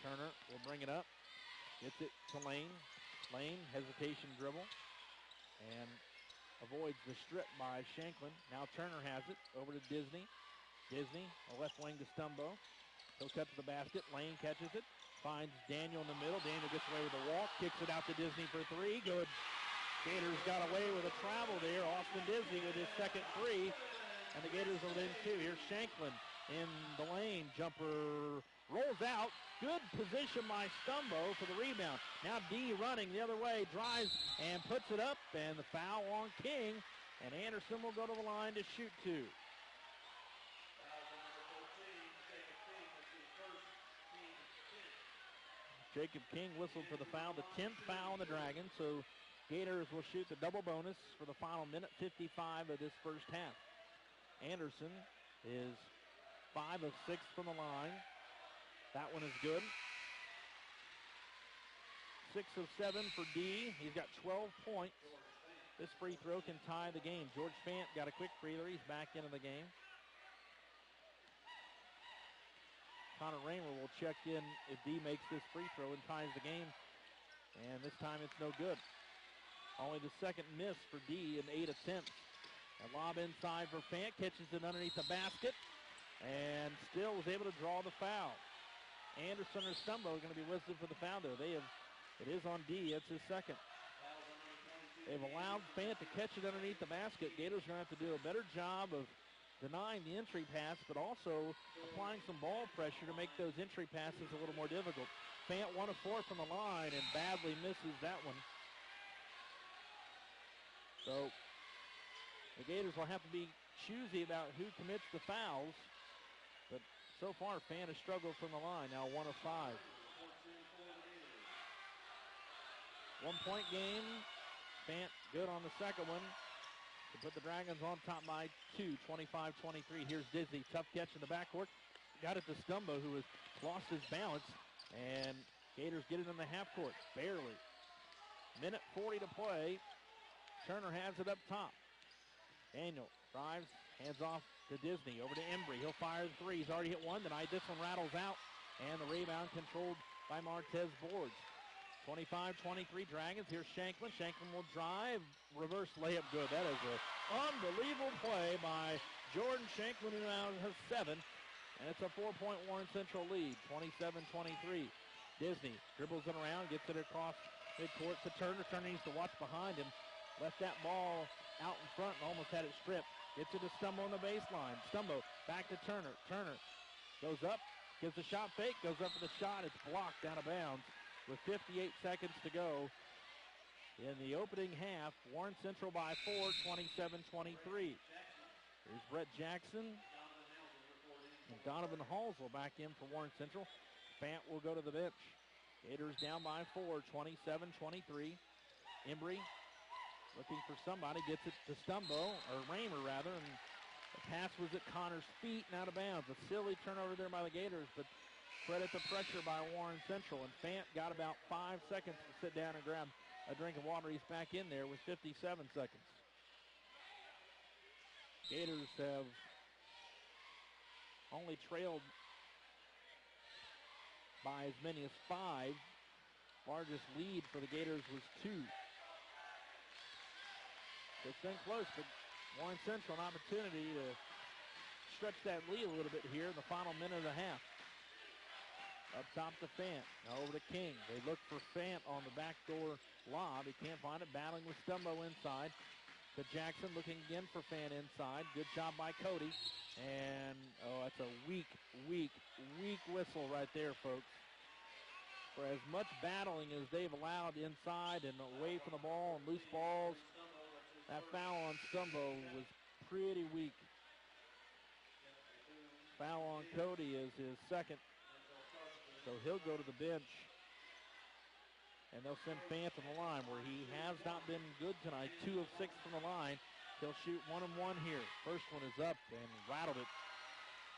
Turner will bring it up. Gets it to Lane. Lane, hesitation dribble. and avoids the strip by Shanklin. Now Turner has it over to Disney. Disney, a left wing to Stumbo. He'll cut to the basket. Lane catches it. Finds Daniel in the middle. Daniel gets away with a walk. Kicks it out to Disney for three. Good. Gators got away with a travel there. Austin Disney with his second three. And the Gators are within two. Here's Shanklin in the lane. Jumper rolls out. Good position by Stumbo for the rebound. Now D running the other way. Drives and puts it up. And the foul on King. And Anderson will go to the line to shoot two. Jacob King whistled for the foul, the 10th foul on the Dragons, so Gators will shoot the double bonus for the final minute 55 of this first half. Anderson is 5 of 6 from the line. That one is good. 6 of 7 for D. He's got 12 points. This free throw can tie the game. George Fant got a quick breather. He's back into the game. Connor Raymer will check in if D makes this free throw and ties the game. And this time it's no good. Only the second miss for D in 8 attempts. A lob inside for Fant, catches it underneath the basket, and still was able to draw the foul. Anderson or Stumbo are going to be listed for the foul there. It is on D, it's his second. They've allowed Fant to catch it underneath the basket. Gators are going to have to do a better job of denying the entry pass, but also applying some ball pressure to make those entry passes a little more difficult. Fant 1 of 4 from the line and badly misses that one. So the Gators will have to be choosy about who commits the fouls, but so far Fant has struggled from the line. Now 1 of 5. 1 point game. Fant good on the second one to put the Dragons on top by 2, 25-23. Here's Disney, tough catch in the backcourt. Got it to Stumbo, who has lost his balance, and Gators get it in the half court, barely. Minute 40 to play. Turner has it up top. Daniel drives, hands off to Disney, over to Embry. He'll fire the three. He's already hit one tonight. This one rattles out, and the rebound controlled by Martez Boards. 25-23 Dragons. Here's Shanklin. Shanklin will drive. Reverse layup good. That is an unbelievable play by Jordan Shanklin, who now has 7. And it's a 4-point Warren Central lead, 27-23. Disney dribbles it around, gets it across midcourt to Turner. Turner needs to watch behind him. Left that ball out in front and almost had it stripped. Gets it to Stumbo on the baseline. Stumbo back to Turner. Turner goes up, gives a shot fake, goes up for the shot. It's blocked out of bounds. With 58 seconds to go in the opening half, Warren Central by 4, 27-23. Here's Brett Jackson. And Donovan Halsell back in for Warren Central. Fant will go to the bench. Gators down by 4, 27-23. Embry looking for somebody, gets it to Stumbo, or Raymer rather, and the pass was at Connor's feet and out of bounds. A silly turnover there by the Gators, but credit the pressure by Warren Central, and Fant got about 5 seconds to sit down and grab a drink of water. He's back in there with 57 seconds. Gators have only trailed by as many as 5. Largest lead for the Gators was 2. It's been close, but Warren Central an opportunity to stretch that lead a little bit here in the final minute and a half. Up top to Fant. Now over to King. They look for Fant on the backdoor lob. He can't find it. Battling with Stumbo inside. To Jackson looking again for Fant inside. Good job by Cody. And, that's a weak whistle right there, folks. For as much battling as they've allowed inside and away from the ball and loose balls, that foul on Stumbo was pretty weak. Foul on Cody is his second. So he'll go to the bench, and they'll send Fant to the line, where he has not been good tonight. 2 of 6 from the line. He'll shoot 1 and 1 here. First one is up and rattled it.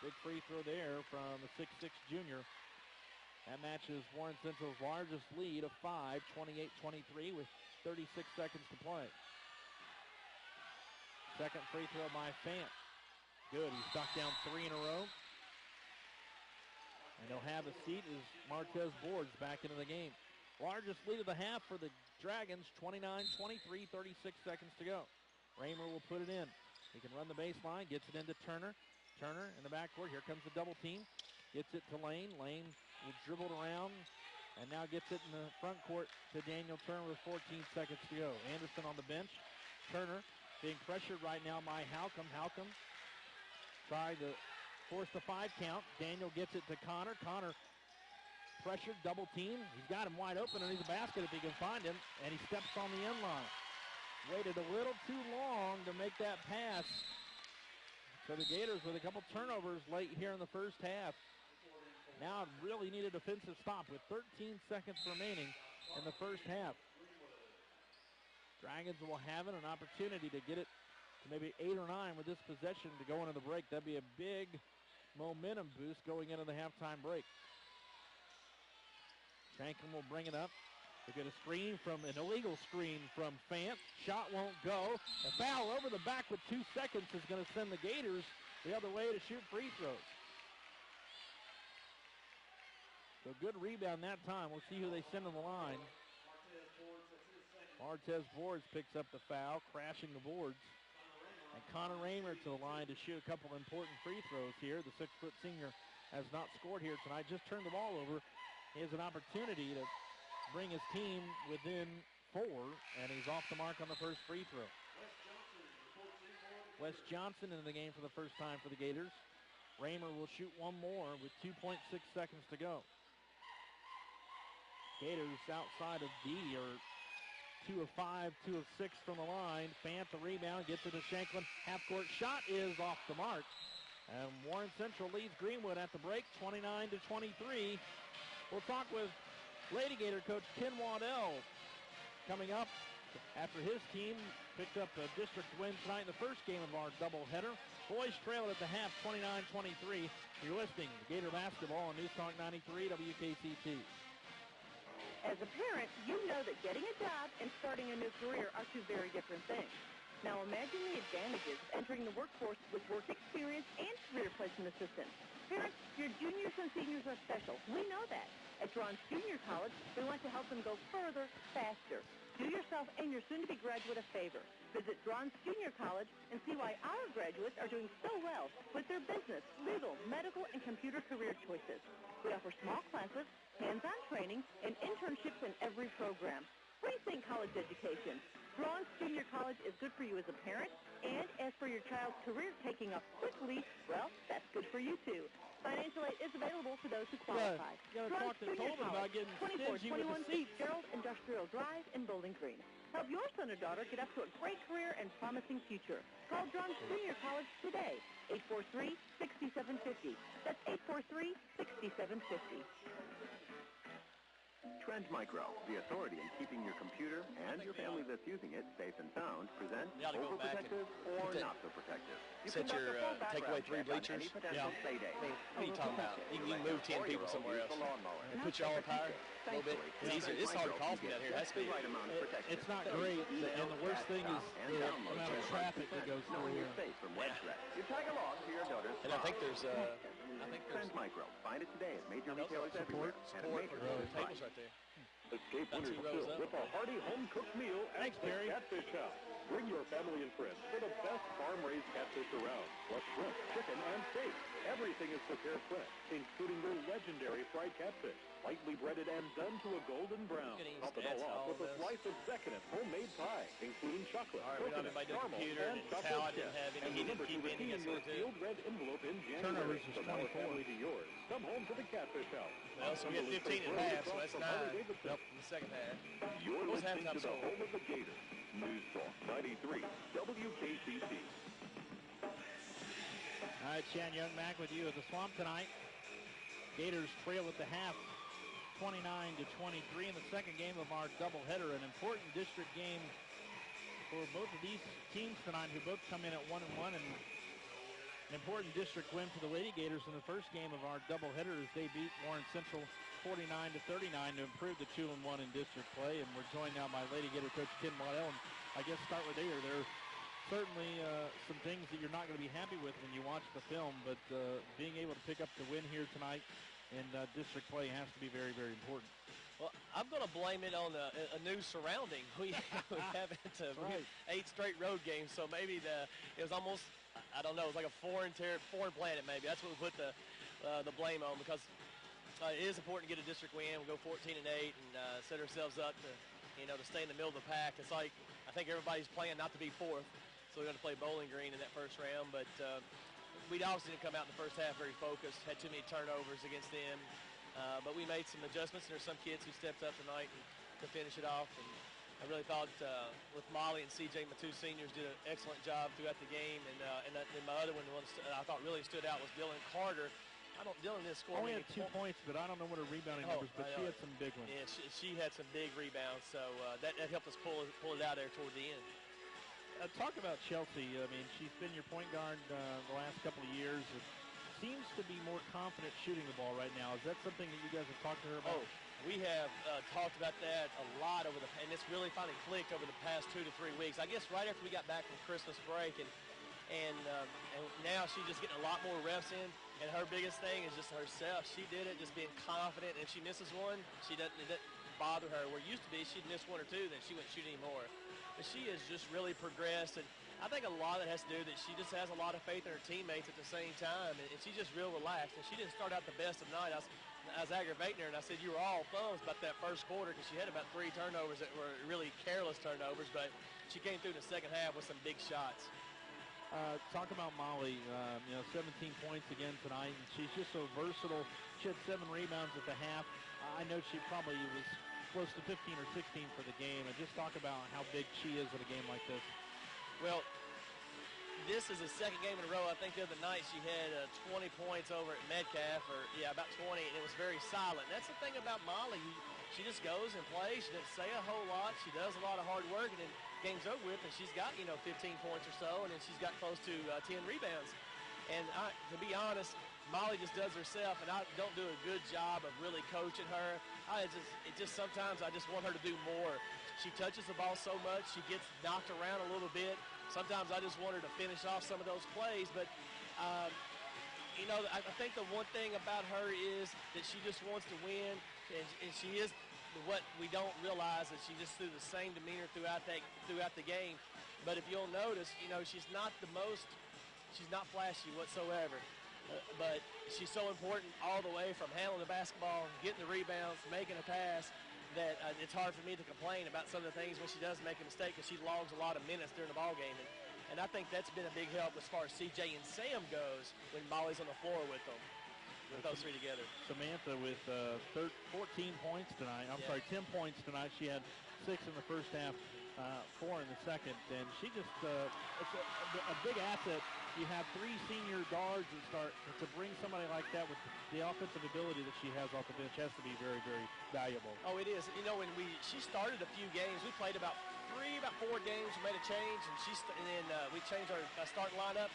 Big free throw there from the 6'6 junior. That matches Warren Central's largest lead of 5, 28-23, with 36 seconds to play. Second free throw by Fant. Good. He's stuck down 3 in a row. And he'll have a seat as Martez Boards back into the game. Largest lead of the half for the Dragons, 29-23, 36 seconds to go. Raymer will put it in. He can run the baseline, gets it into Turner. Turner in the backcourt. Here comes the double team. Gets it to Lane. Lane will dribble it around and now gets it in the front court to Daniel Turner with 14 seconds to go. Anderson on the bench. Turner being pressured right now by Halcomb. Halcomb trying to force the 5 count. Daniel gets it to Connor. Connor pressured, double team. He's got him wide open underneath the basket if he can find him, and he steps on the end line. Waited a little too long to make that pass. So the Gators with a couple turnovers late here in the first half. Now really need a defensive stop with 13 seconds remaining in the first half. Dragons will have it, an opportunity to get it to maybe 8 or 9 with this possession to go into the break. That'd be a big momentum boost going into the halftime break. Shanklin will bring it up. They get a screen from an illegal screen from Fant. Shot won't go. A foul over the back with 2 seconds is going to send the Gators the other way to shoot free throws. So good rebound that time. We'll see who they send on the line. Martez Boards picks up the foul, crashing the boards. And Connor Raymer to the line to shoot a couple important free throws here. The 6-foot senior has not scored here tonight. Just turned the ball over. He has an opportunity to bring his team within 4, and he's off the mark on the first free throw. Wes Johnson in the game for the first time for the Gators. Raymer will shoot one more with 2.6 seconds to go. Gators outside of D are 2 of 5, 2 of 6 from the line. Fant the rebound, gets it to Shanklin. Half-court shot is off the mark. And Warren Central leads Greenwood at the break, 29-23. We'll talk with Lady Gator coach Ken Waddell coming up after his team picked up a district win tonight in the first game of our doubleheader. Boys trail at the half, 29-23. You're listening to Gator Basketball on News Talk 93 WKCT. As a parent, you know that getting a job and starting a new career are 2 very different things. Now imagine the advantages of entering the workforce with work experience and career placement assistance. Parents, your juniors and seniors are special. We know that. At Drons Junior College, we want to help them go further, faster. Do yourself and your soon-to-be graduate a favor. Visit Drons Junior College and see why our graduates are doing so well with their business, legal, medical, and computer career choices. We offer small classes, hands-on training, and internships in every program. Rethink college education. Drons Junior College is good for you as a parent, and as for your child's career taking off quickly, well, that's good for you too. Financial aid is available for those who qualify. You got to talk to Coleman about getting stingy with the seats. Gerald Industrial Drive in Bowling Green. Help your son or daughter get up to a great career and promising future. Call Drons Junior College today, 843-6750. That's 843-6750. Trend Micro, the authority in keeping your computer and your family that's using it safe and sound, present overprotective or not so protective. Set your takeaway 3 bleachers. Yeah. What are you talking about? You can move 10 people somewhere else. And put you all up higher a little bit. It's easier. It's hard to call from down here. That's big. It's not great, and the worst thing is the amount of traffic that goes through here. You tag along to your daughters. And I think there's Trend Micro. Find it today at major retailers everywhere. Support tables right there. Escape winter's chill with a hearty home-cooked meal at the Catfish House. Bring your family and friends for the best farm-raised catfish around, plus shrimp, chicken, and steak. Everything is prepared fresh, including their legendary fried catfish, lightly breaded and done to a golden brown. Top it all off with a slice of decadent homemade pie, including chocolate, coconut, caramel, and chocolate chips. And remember to redeem your sealed red envelope in January. From our family to yours. Come home to the Catfish House. Well, so we had 15 and a half, so that's 9 in the second half. You're listening to the home of the Gators. News Talk 93 WKCT. All right, Chan Young back with you at the Swamp tonight. Gators trail at the half, 29-23 in the second game of our doubleheader. An important district game for both of these teams tonight, who both come in at 1-1, and an important district win for the Lady Gators in the first game of our doubleheader as they beat Warren Central 49-39 to improve to 2-1 in district play. And we're joined now by Lady Gator coach Ken Waddell. And I guess start with there. There are certainly some things that you're not going to be happy with when you watch the film, but being able to pick up the win here tonight in district play has to be very, very important. Well, I'm going to blame it on a new surrounding. We haven't 8 straight road games, so maybe it was almost, I don't know, it was like a foreign planet maybe. That's what we put the blame on, because it is important to get a district win. We'll go 14-8 and set ourselves up to stay in the middle of the pack. It's like I think everybody's playing not to be fourth, so we're going to play Bowling Green in that first round. But we obviously didn't come out in the first half very focused, had too many turnovers against them. But we made some adjustments, and there's some kids who stepped up tonight to finish it off. And I really thought with Molly and CJ, my 2 seniors, did an excellent job throughout the game. And my other one, I thought really stood out was Dylan Carter. Dylan didn't score. Only had 2 points, but I don't know what her rebounding numbers, but she had some big ones. Yeah, she had some big rebounds, so that helped us pull it out there toward the end. Talk about Chelsea. I mean, she's been your point guard the last couple of years. It seems to be more confident shooting the ball right now. Is that something that you guys have talked to her about? Oh, we have talked about that a lot and it's really finally clicked over the past 2 to 3 weeks. I guess right after we got back from Christmas break, and now she's just getting a lot more reps in. And her biggest thing is just herself. She did it, just being confident. And if she misses one, it doesn't bother her. Where it used to be, she'd miss 1 or 2, then she wouldn't shoot anymore. But she has just really progressed. And I think a lot of it has to do that she just has a lot of faith in her teammates at the same time. And she's just real relaxed. And she didn't start out the best of night. I was aggravating her, and I said, you were all thumbs about that first quarter, because she had about 3 turnovers that were really careless turnovers. But she came through in the second half with some big shots. Talk about Molly, 17 points again tonight, and she's just so versatile. She had 7 rebounds at the half. I know she probably was close to 15 or 16 for the game, and just talk about how big she is in a game like this. Well, this is the second game in a row. I think the other night she had 20 points over at Metcalf, about 20, and it was very silent. That's the thing about Molly. She just goes and plays. She doesn't say a whole lot. She does a lot of hard work, and then game's over with, and she's got 15 points or so, and then she's got close to 10 rebounds. And to be honest, Molly just does herself, and I don't do a good job of really coaching her. Sometimes I just want her to do more. She touches the ball so much, she gets knocked around a little bit. Sometimes I just want her to finish off some of those plays, but I think the one thing about her is that she just wants to win, and she is. What we don't realize is she just threw the same demeanor throughout the game. But if you'll notice, she's not flashy whatsoever. But she's so important all the way from handling the basketball, getting the rebounds, making a pass, that it's hard for me to complain about some of the things when she does make a mistake, because she logs a lot of minutes during the ball game. And I think that's been a big help as far as CJ and Sam goes when Molly's on the floor with them. With those 3 together. Samantha with 14 points tonight. 10 points tonight. She had 6 in the first half, 4 in the second, and she just it's a big asset. You have 3 senior guards that start to bring somebody like that with the offensive ability that she has off the bench has to be very, very valuable. Oh, it is. When she started a few games, we played about 4 games. We made a change, and then we changed our starting lineup.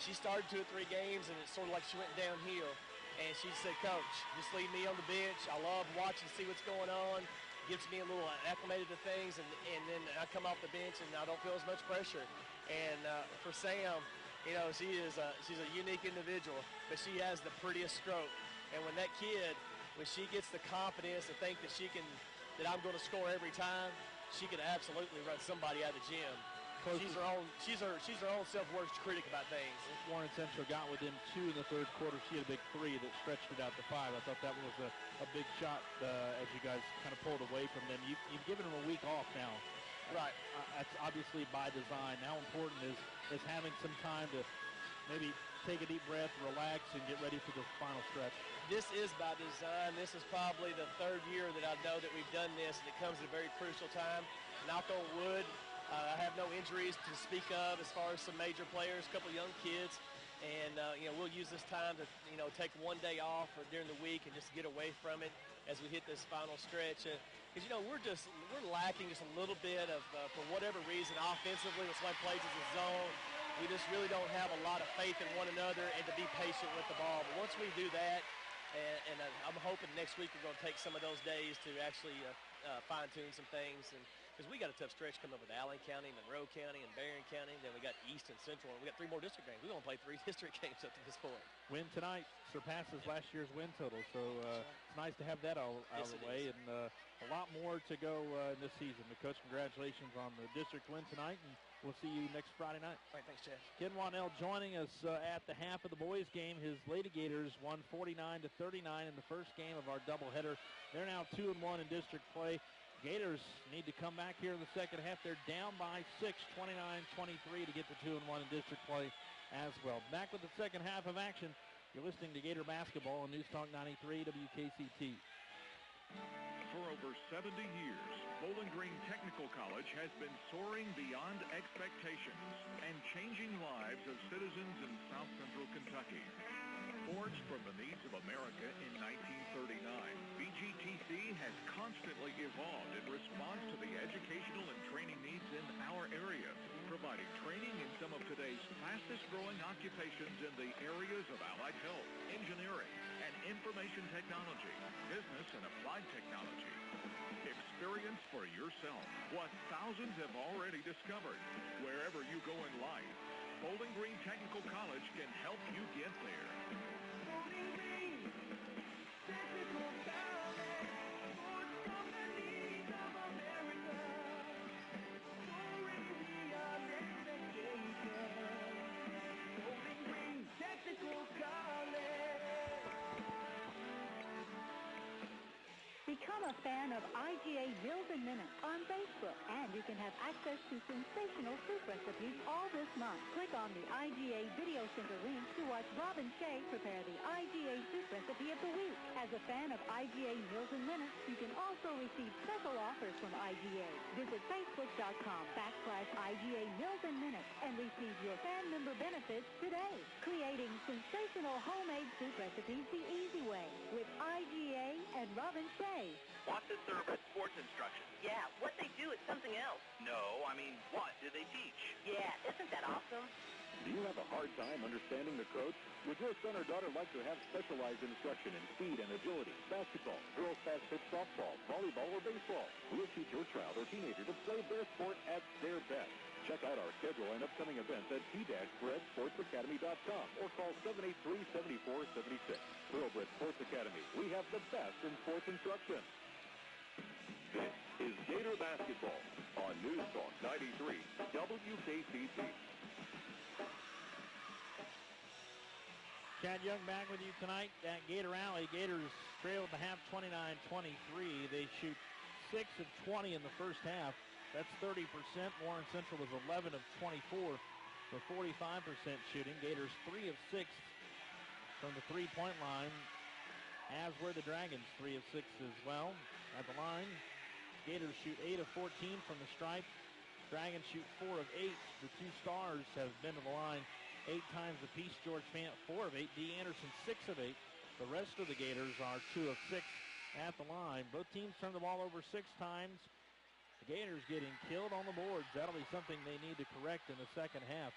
She started 2 or 3 games, and it's sort of like she went downhill. And she said, Coach, just leave me on the bench. I love watching, see what's going on. Gets me a little acclimated to things, and then I come off the bench, and I don't feel as much pressure. And for Sam, she's a unique individual, but she has the prettiest stroke. And when she gets the confidence to think that I'm going to score every time, she can absolutely run somebody out of the gym. She's her own self-worth critic about things. Warren Central got within 2 in the third quarter. She had a big 3 that stretched it out to 5. I thought that was a big shot as you guys kind of pulled away from them. You've given them a week off now. Right. That's obviously by design. How important is having some time to maybe take a deep breath, relax, and get ready for the final stretch? This is by design. This is probably the 3rd year that I know that we've done this, and it comes at a very crucial time. Knock on wood. I have no injuries to speak of as far as some major players, a couple of young kids, and we'll use this time to take 1 day off or during the week and just get away from it as we hit this final stretch. Because we're lacking just a little bit of for whatever reason offensively. That's why plays as a zone. We just really don't have a lot of faith in one another and to be patient with the ball. But once we do that, and I'm hoping next week we're going to take some of those days to actually fine-tune some things. Because we got a tough stretch coming up with Allen County, Monroe County, and Barron County. Then we got East and Central, and we got 3 more district games. We want to play 3 district games up to this point. Win tonight surpasses last year's win total, so it's nice to have that all out of the way, and a lot more to go in this season. But Coach, congratulations on the district win tonight, and we'll see you next Friday night. All right, thanks, Chad. Ken Wannell joining us at the half of the boys game. His Lady Gators won 49-39 in the first game of our doubleheader. They're now 2-1 in district play. Gators need to come back here in the second half. They're down by 6, 29-23 to get to 2-1 in district play as well. Back with the second half of action. You're listening to Gator Basketball on News Talk 93 WKCT. For over 70 years, Bowling Green Technical College has been soaring beyond expectations and changing lives of citizens in South Central Kentucky. Forged from the needs of America in 1939, BGTC has constantly evolved in response to the educational and training needs in our area, providing training in some of today's fastest-growing occupations in the areas of allied health, engineering, and information technology, business and applied technology. Experience for yourself what thousands have already discovered. Wherever you go in life, Bowling Green Technical College can help you get there. Bowling Green Technical College, sports from the needs of America. Soaring beyond expectations. Bowling Green Technical College. Become a fan of IGA Meals and Minutes on Facebook, and you can have access to sensational soup recipes all this month. Click on the IGA Video Center link to watch Robin Shea prepare the IGA soup recipe of the week. As a fan of IGA Meals and Minutes, you can also receive special offers from IGA. Visit Facebook.com/IGA Meals and Minutes and receive your fan member benefits today. Creating sensational homemade soup recipes the easy way with IGA and Robin Shea. Watch and serve at sports instruction. Yeah, what they do is something else. No, I mean, what did they teach? Yeah, isn't that awesome? Do you have a hard time understanding the coach? Would your son or daughter like to have specialized instruction in speed and agility, basketball, girls fast pitch softball, volleyball, or baseball? We'll teach your child or teenager to play their sport at their best. Check out our schedule and upcoming events at t-bredsportsacademy.com or call 783-7476. Thoroughbred Sports Academy. We have the best in sports instruction. This is Gator Basketball on News Talk 93 WKCT. Chad Young back with you tonight at Gator Alley. Gators trailed the half 29-23. They shoot 6 of 20 in the first half. That's 30%. Warren Central was 11 of 24 for 45% shooting. Gators 3 of 6 from the three-point line, as were the Dragons 3 of 6 as well. At the line, Gators shoot 8 of 14 from the stripe. Dragons shoot 4 of 8. The two stars have been to the line 8 times apiece. George Fant 4 of 8. D. Anderson 6 of 8. The rest of the Gators are 2 of 6 at the line. Both teams turned the ball over 6 times. The Gators getting killed on the boards. That'll be something they need to correct in the second half.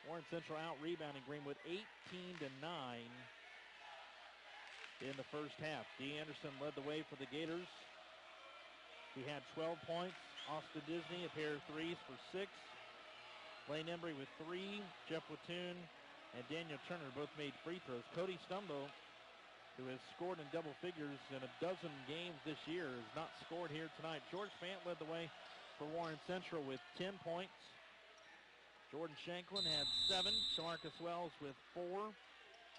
Warren Central out rebounding Greenwood 18-9 in the first half. D. Anderson led the way for the Gators. He had 12 points. Austin Disney a pair of threes for 6. Blaine Embry with 3. Jeff Wattoon and Daniel Turner both made free throws. Cody Stumbo, who has scored in double figures in a dozen games this year, has not scored here tonight. George Fant led the way for Warren Central with 10 points. Jordan Shanklin had 7. Shamarcus Wells with 4.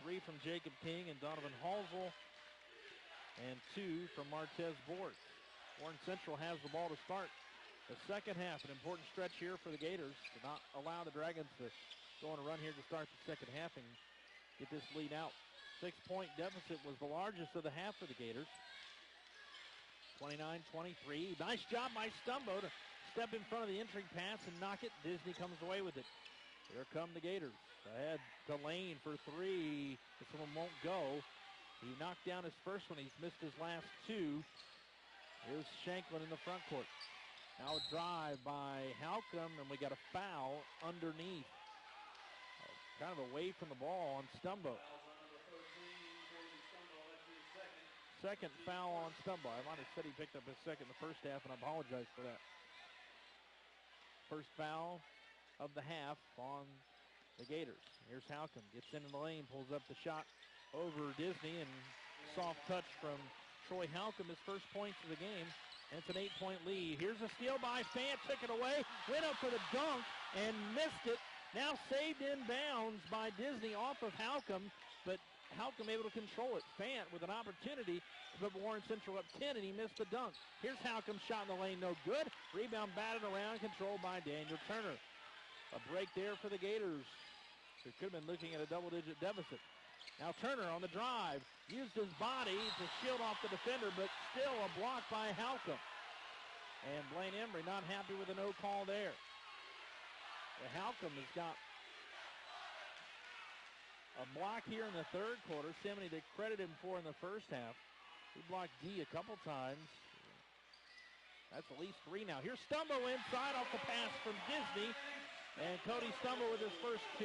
3 from Jacob King and Donovan Halsell, and 2 from Martez Bort. Warren Central has the ball to start the second half. An important stretch here for the Gators to not allow the Dragons to go on a run here to start the second half and get this lead out. 6-point deficit was the largest of the half for the Gators. 29-23. Nice job by Stumbo to step in front of the entering pass and knock it. Disney comes away with it. Here come the Gators. Ahead to Lane for 3. This one won't go. He knocked down his first one. He's missed his last 2. Here's Shanklin in the front court. Now a drive by Halcomb, and we got a foul underneath. Kind of away from the ball on Stumbo. Second foul on Stumbo. I might have said he picked up his second in the first half, and I apologize for that. First foul of the half on the Gators. Here's Halcomb, gets into the lane, pulls up the shot over Disney, and soft touch from Troy Halcomb, his first points of the game. And it's an 8-point lead. Here's a steal by Fant, took it away, went up for the dunk, and missed it. Now saved in bounds by Disney off of Halcomb, but Halcomb able to control it. Fant with an opportunity to put Warren Central up 10, and he missed the dunk. Here's Halcomb's shot in the lane, no good. Rebound batted around, controlled by Daniel Turner. A break there for the Gators, who could have been looking at a double-digit deficit. Now Turner on the drive, used his body to shield off the defender, but still a block by Halcomb. And Blaine Embry not happy with a no call there. Halcomb has got a block here in the third quarter. Simony to credit him for in the first half. He blocked D a couple times. That's at least 3 now. Here's Stumbo inside off the pass from Disney. And Cody Stumbo with his first 2.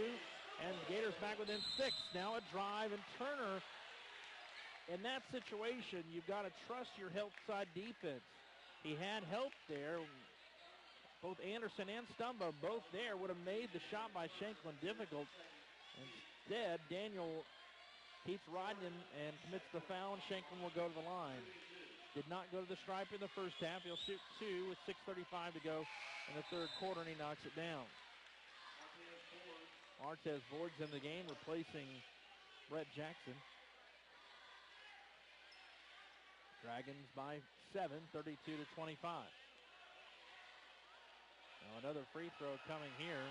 And the Gators back within 6. Now a drive, and Turner, in that situation, you've got to trust your help side defense. He had help there. Both Anderson and Stumbo, both there, would have made the shot by Shanklin difficult. Instead, Daniel keeps riding and commits the foul, and Shanklin will go to the line. Did not go to the stripe in the first half. He'll shoot 2 with 6:35 to go in the third quarter, and he knocks it down. Martez Boards in the game, replacing Brett Jackson. Dragons by 7, 32-25. Now another free throw coming here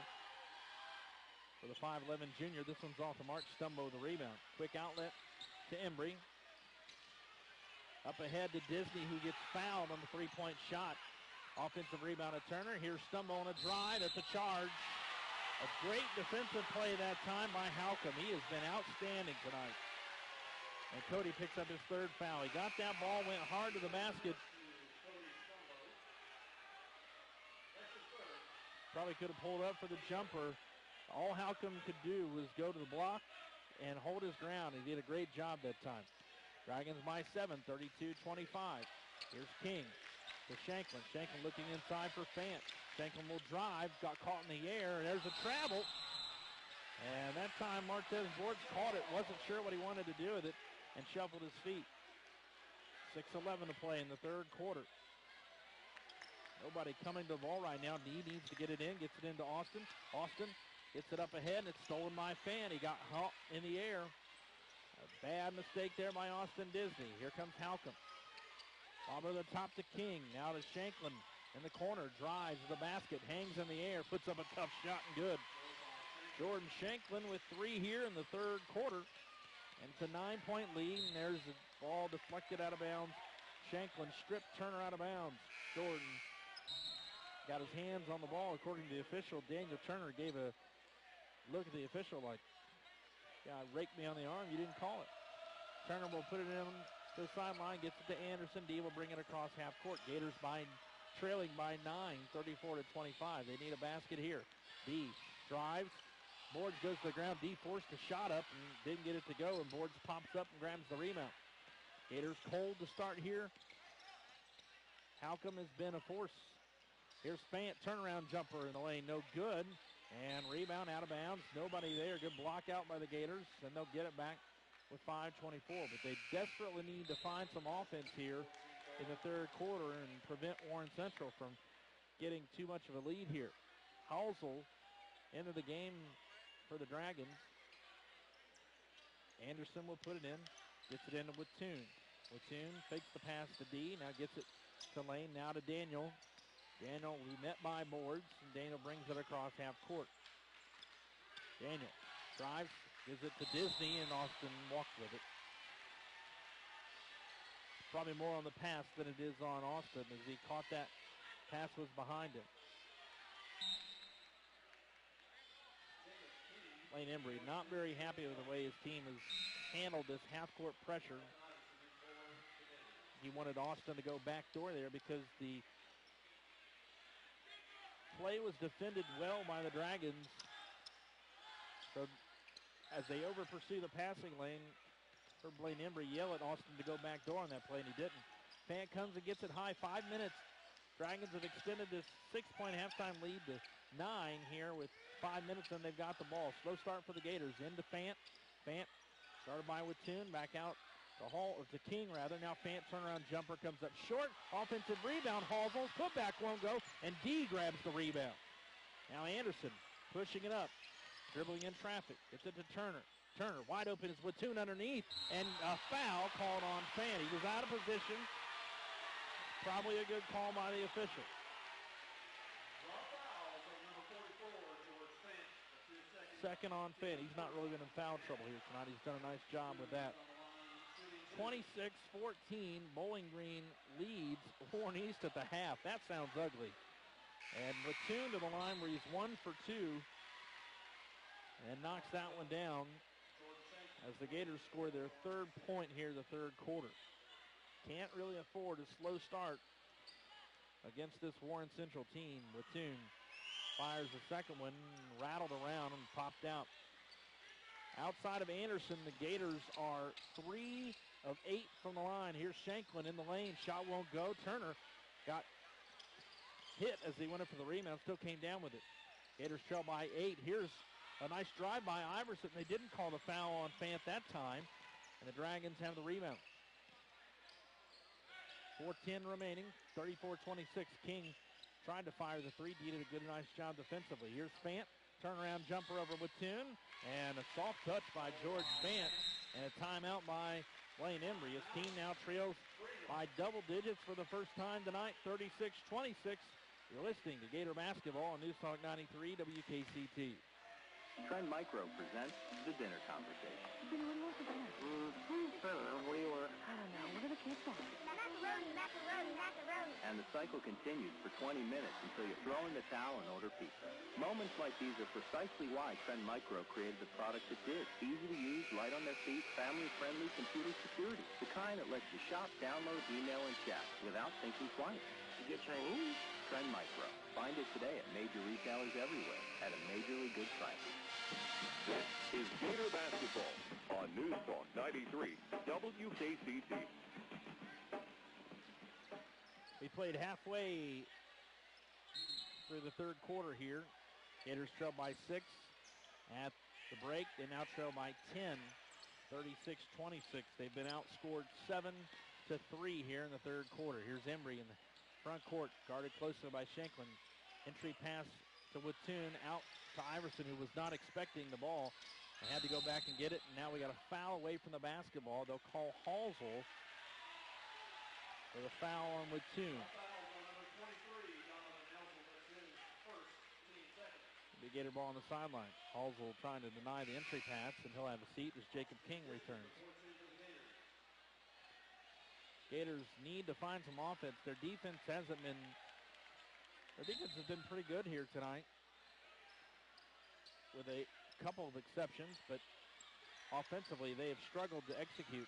for the 5'11 junior. This one's off the mark. Stumbo the rebound. Quick outlet to Embry. Up ahead to Disney, who gets fouled on the three-point shot. Offensive rebound to Turner. Here's Stumbo on a drive at the charge. A great defensive play that time by Halcomb. He has been outstanding tonight. And Cody picks up his third foul. He got that ball, went hard to the basket. Probably could have pulled up for the jumper. All Halcomb could do was go to the block and hold his ground. He did a great job that time. Dragons by 7, 32-25. Here's King to Shanklin. Shanklin looking inside for Fant. Shanklin will drive, got caught in the air, and there's a travel. And that time Martez Boards caught it, wasn't sure what he wanted to do with it, and shuffled his feet. 6:11 to play in the third quarter. Nobody coming to the ball right now. D needs to get it in, gets it into Austin. Austin gets it up ahead, and it's stolen by Fan. He got hot in the air. A bad mistake there by Austin Disney. Here comes Halcomb. Lob over the top to King. Now to Shanklin in the corner. Drives to the basket, hangs in the air, puts up a tough shot and good. Jordan Shanklin with 3 here in the third quarter. And it's a 9-point lead, and there's the ball deflected out of bounds. Shanklin stripped Turner out of bounds. Jordan got his hands on the ball. According to the official, Daniel Turner gave a look at the official like, yeah, raked me on the arm. You didn't call it. Turner will put it in to the sideline, gets it to Anderson. D will bring it across half court. Gators trailing by 9, 34-25. They need a basket here. D drives. Boards goes to the ground. D forced the shot up and didn't get it to go, and Boards pops up and grabs the rebound. Gators cold to start here. Halcomb has been a force. Here's Fant, turnaround jumper in the lane, no good. And rebound out of bounds, nobody there. Good block out by the Gators, and they'll get it back with 5:24. But they desperately need to find some offense here in the third quarter and prevent Warren Central from getting too much of a lead here. Halsell into the game for the Dragons. Anderson will put it in, gets it into Wattoon. Wattoon fakes the pass to D, now gets it to Lane, now to Daniel. Daniel will be met by Boards, and Daniel brings it across half court. Daniel drives, gives it to Disney, and Austin walks with it. Probably more on the pass than it is on Austin, as he caught that pass was behind him. Blaine Embry not very happy with the way his team has handled this half-court pressure. He wanted Austin to go backdoor there because the play was defended well by the Dragons. So as they over-pursue the passing lane, for Blaine Embry yell at Austin to go backdoor on that play, and he didn't. Fan comes and gets it high. 5 minutes. Dragons have extended this 6-point halftime lead to here with 5 minutes, and they've got the ball. Slow start for the Gators. Into Fant. Fant started by Wattoon. Back out to King, rather. Now Fant turnaround jumper comes up short. Offensive rebound. Halsell. Putback won't go, and D grabs the rebound. Now Anderson pushing it up. Dribbling in traffic. Gets it to Turner. Turner wide open is Wattoon underneath, and a foul called on Fant. He was out of position. Probably a good call by the official. Second on Fant. He's not really been in foul trouble here tonight. He's done a nice job with that. 26-14, Bowling Green leads Warren East at the half. That sounds ugly. And Wattoon to the line where he's 1 for 2 and knocks that one down as the Gators score their 3rd point here in the 3rd quarter. Can't really afford a slow start against this Warren Central team. Wattoon fires the second one, rattled around and popped out. Outside of Anderson, the Gators are 3 of 8 from the line. Here's Shanklin in the lane. Shot won't go. Turner got hit as he went up for the rebound. Still came down with it. Gators trail by 8. Here's a nice drive by Iverson. They didn't call the foul on Fant that time, and the Dragons have the rebound. 4:10 remaining, 34-26. King tried to fire the three. Did a nice job defensively. Here's Fant. Turnaround jumper over Wattoon, and a soft touch by George Fant, and a timeout by Blaine Embry. His team now trails by double digits for the first time tonight, 36-26. You're listening to Gator Basketball on News Talk 93 WKCT. Trend Micro presents The Dinner Conversation. What do you want for dinner? I don't know. What are the kids saying? And the cycle continues for 20 minutes until you throw in the towel and order pizza. Moments like these are precisely why Trend Micro created the product it did. Easy to use, light on their feet, family-friendly computer security. The kind that lets you shop, download, email, and chat without thinking twice. You get Chinese? Trend Micro. Find it today at major retailers everywhere at a majorly good price. This is Gator Basketball on News Talk 93 WKCT. We played halfway through the 3rd quarter here. Gators trail by 6 at the break. They now trail by 10, 36-26. They've been outscored 7-3 here in the 3rd quarter. Here's Embry in the front court, guarded closely by Shanklin. Entry pass to Wattoon, out to Iverson, who was not expecting the ball and had to go back and get it. And now we got a foul away from the basketball. They'll call Halsell for the foul on Wattoon. The Gator ball on the sideline. Halsell trying to deny the entry pass, and he'll have a seat as Jacob King returns. Gators need to find some offense. Their defense has been pretty good here tonight, with a couple of exceptions, but offensively they have struggled to execute.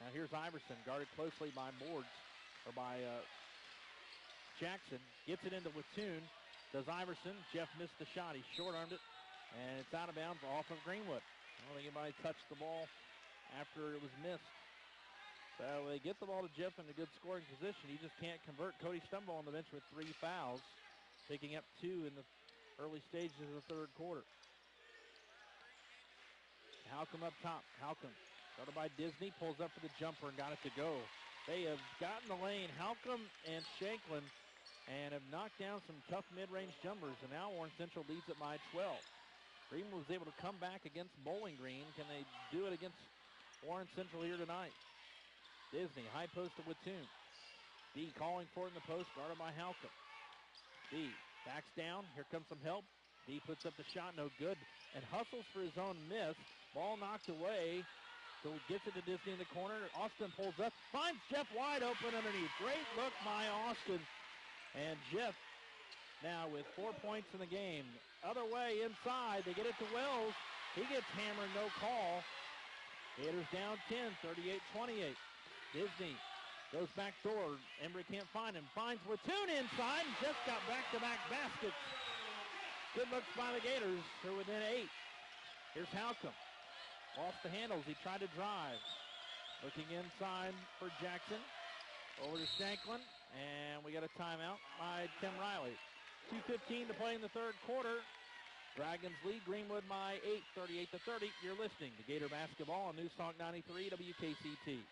Now here's Iverson, guarded closely by Jackson. Gets it into Wattoon. Does Iverson. Jeff missed the shot. He short-armed it, and it's out of bounds off of Greenwood. I don't think anybody touched the ball after it was missed. So they get the ball to Jeff in a good scoring position. He just can't convert. Cody Stumble on the bench with 3 fouls, picking up 2 in the early stages of the 3rd quarter. Halcomb up top. Halcomb, started by Disney, pulls up for the jumper and got it to go. They have gotten the lane, Halcomb and Shanklin, and have knocked down some tough mid-range jumpers, and now Warren Central leads it by 12. Greenwood was able to come back against Bowling Green. Can they do it against Warren Central here tonight? Disney, high post to Wattoon. D calling for it in the post, guarded by Halcomb. D backs down. Here comes some help. D puts up the shot, no good, and hustles for his own miss. Ball knocked away. So gets it to Disney in the corner. Austin pulls up, finds Jeff wide open underneath. Great look by Austin. And Jeff now with 4 points in the game. Other way inside, they get it to Wells. He gets hammered, no call. Gators down 10, 38-28. Disney goes back door. Embry can't find him. Finds Wattoon inside and just got back-to-back baskets. Good looks by the Gators. They're within 8. Here's Halcomb. Lost the handles. He tried to drive. Looking inside for Jackson. Over to Shanklin. And we got a timeout by Tim Riley. 2:15 to play in the third quarter. Dragons lead Greenwood by 8, 38-30. You're listening to Gator Basketball on News Talk 93 WKCT.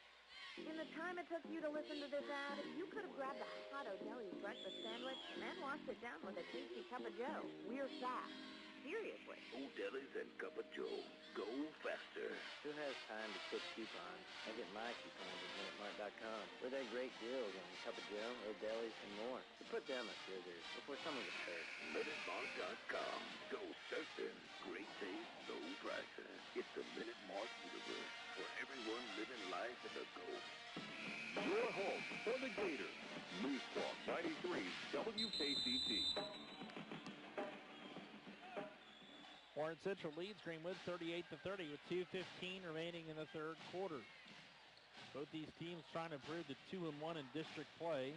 In the time it took you to listen to this ad, you could have grabbed a hot O'Delly's breakfast sandwich and then washed it down with a tasty cup of joe. We're fast. Seriously. O'Delly's and Cup of Joe. Go faster. Who has time to put coupons? I get my coupons at MinuteMart.com, where there are great deals on Cup of Joe, O'Delly's, and more. So put down the scissors before someone gets hurt. MinuteMart.com. Go surfing. Great taste, low prices. It's the Minute Mart universe for everyone living life in the go. Your home for the Gators. News Talk 93 WKCT. Warren Central leads Greenwood 38-30 with 2:15 remaining in the third quarter. Both these teams trying to improve to 2-1 in district play.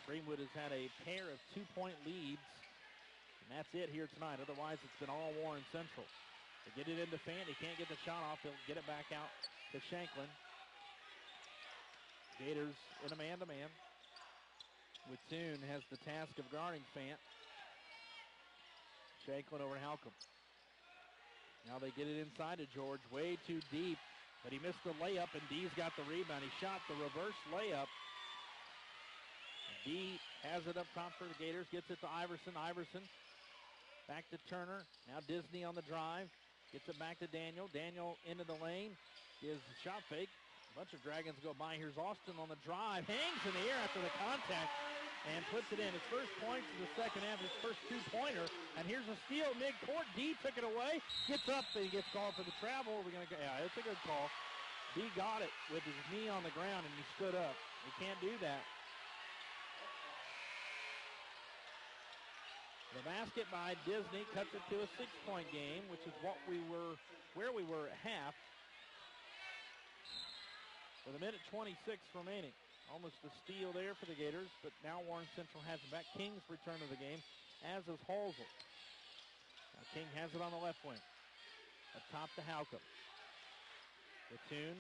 Greenwood has had a pair of 2-point leads, and that's it here tonight. Otherwise, it's been all Warren Central. They get it into Fant. He can't get the shot off. He'll get it back out to Shanklin. Gators in a man-to-man. Wittoon has the task of guarding Fant. Shanklin over Halcomb. Now they get it inside to George, way too deep, but he missed the layup, and D's got the rebound. He shot the reverse layup. D has it up top for the Gators, gets it to Iverson. Iverson back to Turner. Now Disney on the drive, gets it back to Daniel. Daniel into the lane, gives the shot fake. A bunch of Dragons go by. Here's Austin on the drive, hangs in the air after the contact, and puts it in. His first points in the second half, his first two-pointer. And here's a steal mid-court. D took it away, gets up, and he gets called for the travel. We're gonna go, yeah, it's a good call. D got it with his knee on the ground, and he stood up. You can't do that. The basket by Disney cuts it to a 6-point game, which is where we were at half. With a minute 26 remaining. Almost a steal there for the Gators, but now Warren Central has it back. King's return to the game, as is Halsell. Now King has it on the left wing. Atop to Halcomb. Wittoon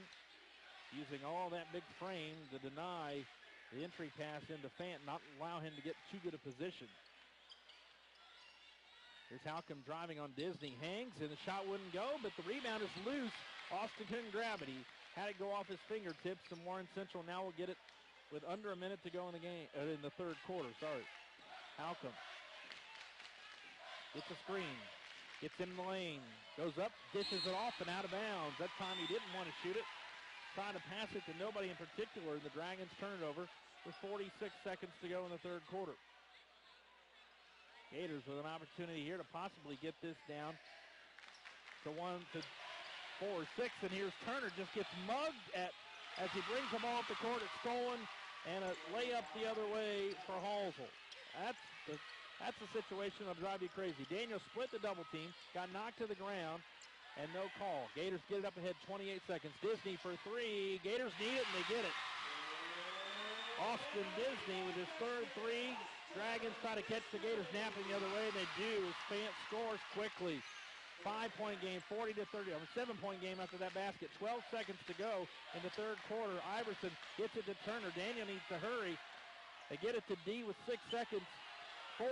using all that big frame to deny the entry pass into Fant, not allow him to get too good a position. Here's Halcomb driving on Disney. Hangs, and the shot wouldn't go, but the rebound is loose. Austin couldn't grab it. He had it go off his fingertips, and Warren Central now will get it with under a minute to go in the game, in the third quarter, sorry. Halcomb gets a screen, gets in the lane, goes up, dishes it off and out of bounds. That time he didn't want to shoot it. Trying to pass it to nobody in particular. The Dragons turn it over with 46 seconds to go in the third quarter. Gators with an opportunity here to possibly get this down to 4 or 6, and here's Turner, just gets mugged as he brings the ball up the court. It's stolen, and a layup the other way for Halsell. That's the situation that'll drive you crazy. Daniel split the double team, got knocked to the ground, and no call. Gators get it up ahead, 28 seconds. Disney for three. Gators need it, and they get it. Austin Disney with his third three. Dragons try to catch the Gators napping the other way, and they do as Fant scores quickly. 5-point game, 40-30, a 7-point game after that basket. 12 seconds to go in the third quarter. Iverson gets it to Turner. Daniel needs to hurry. They get it to D with 6 seconds. 4,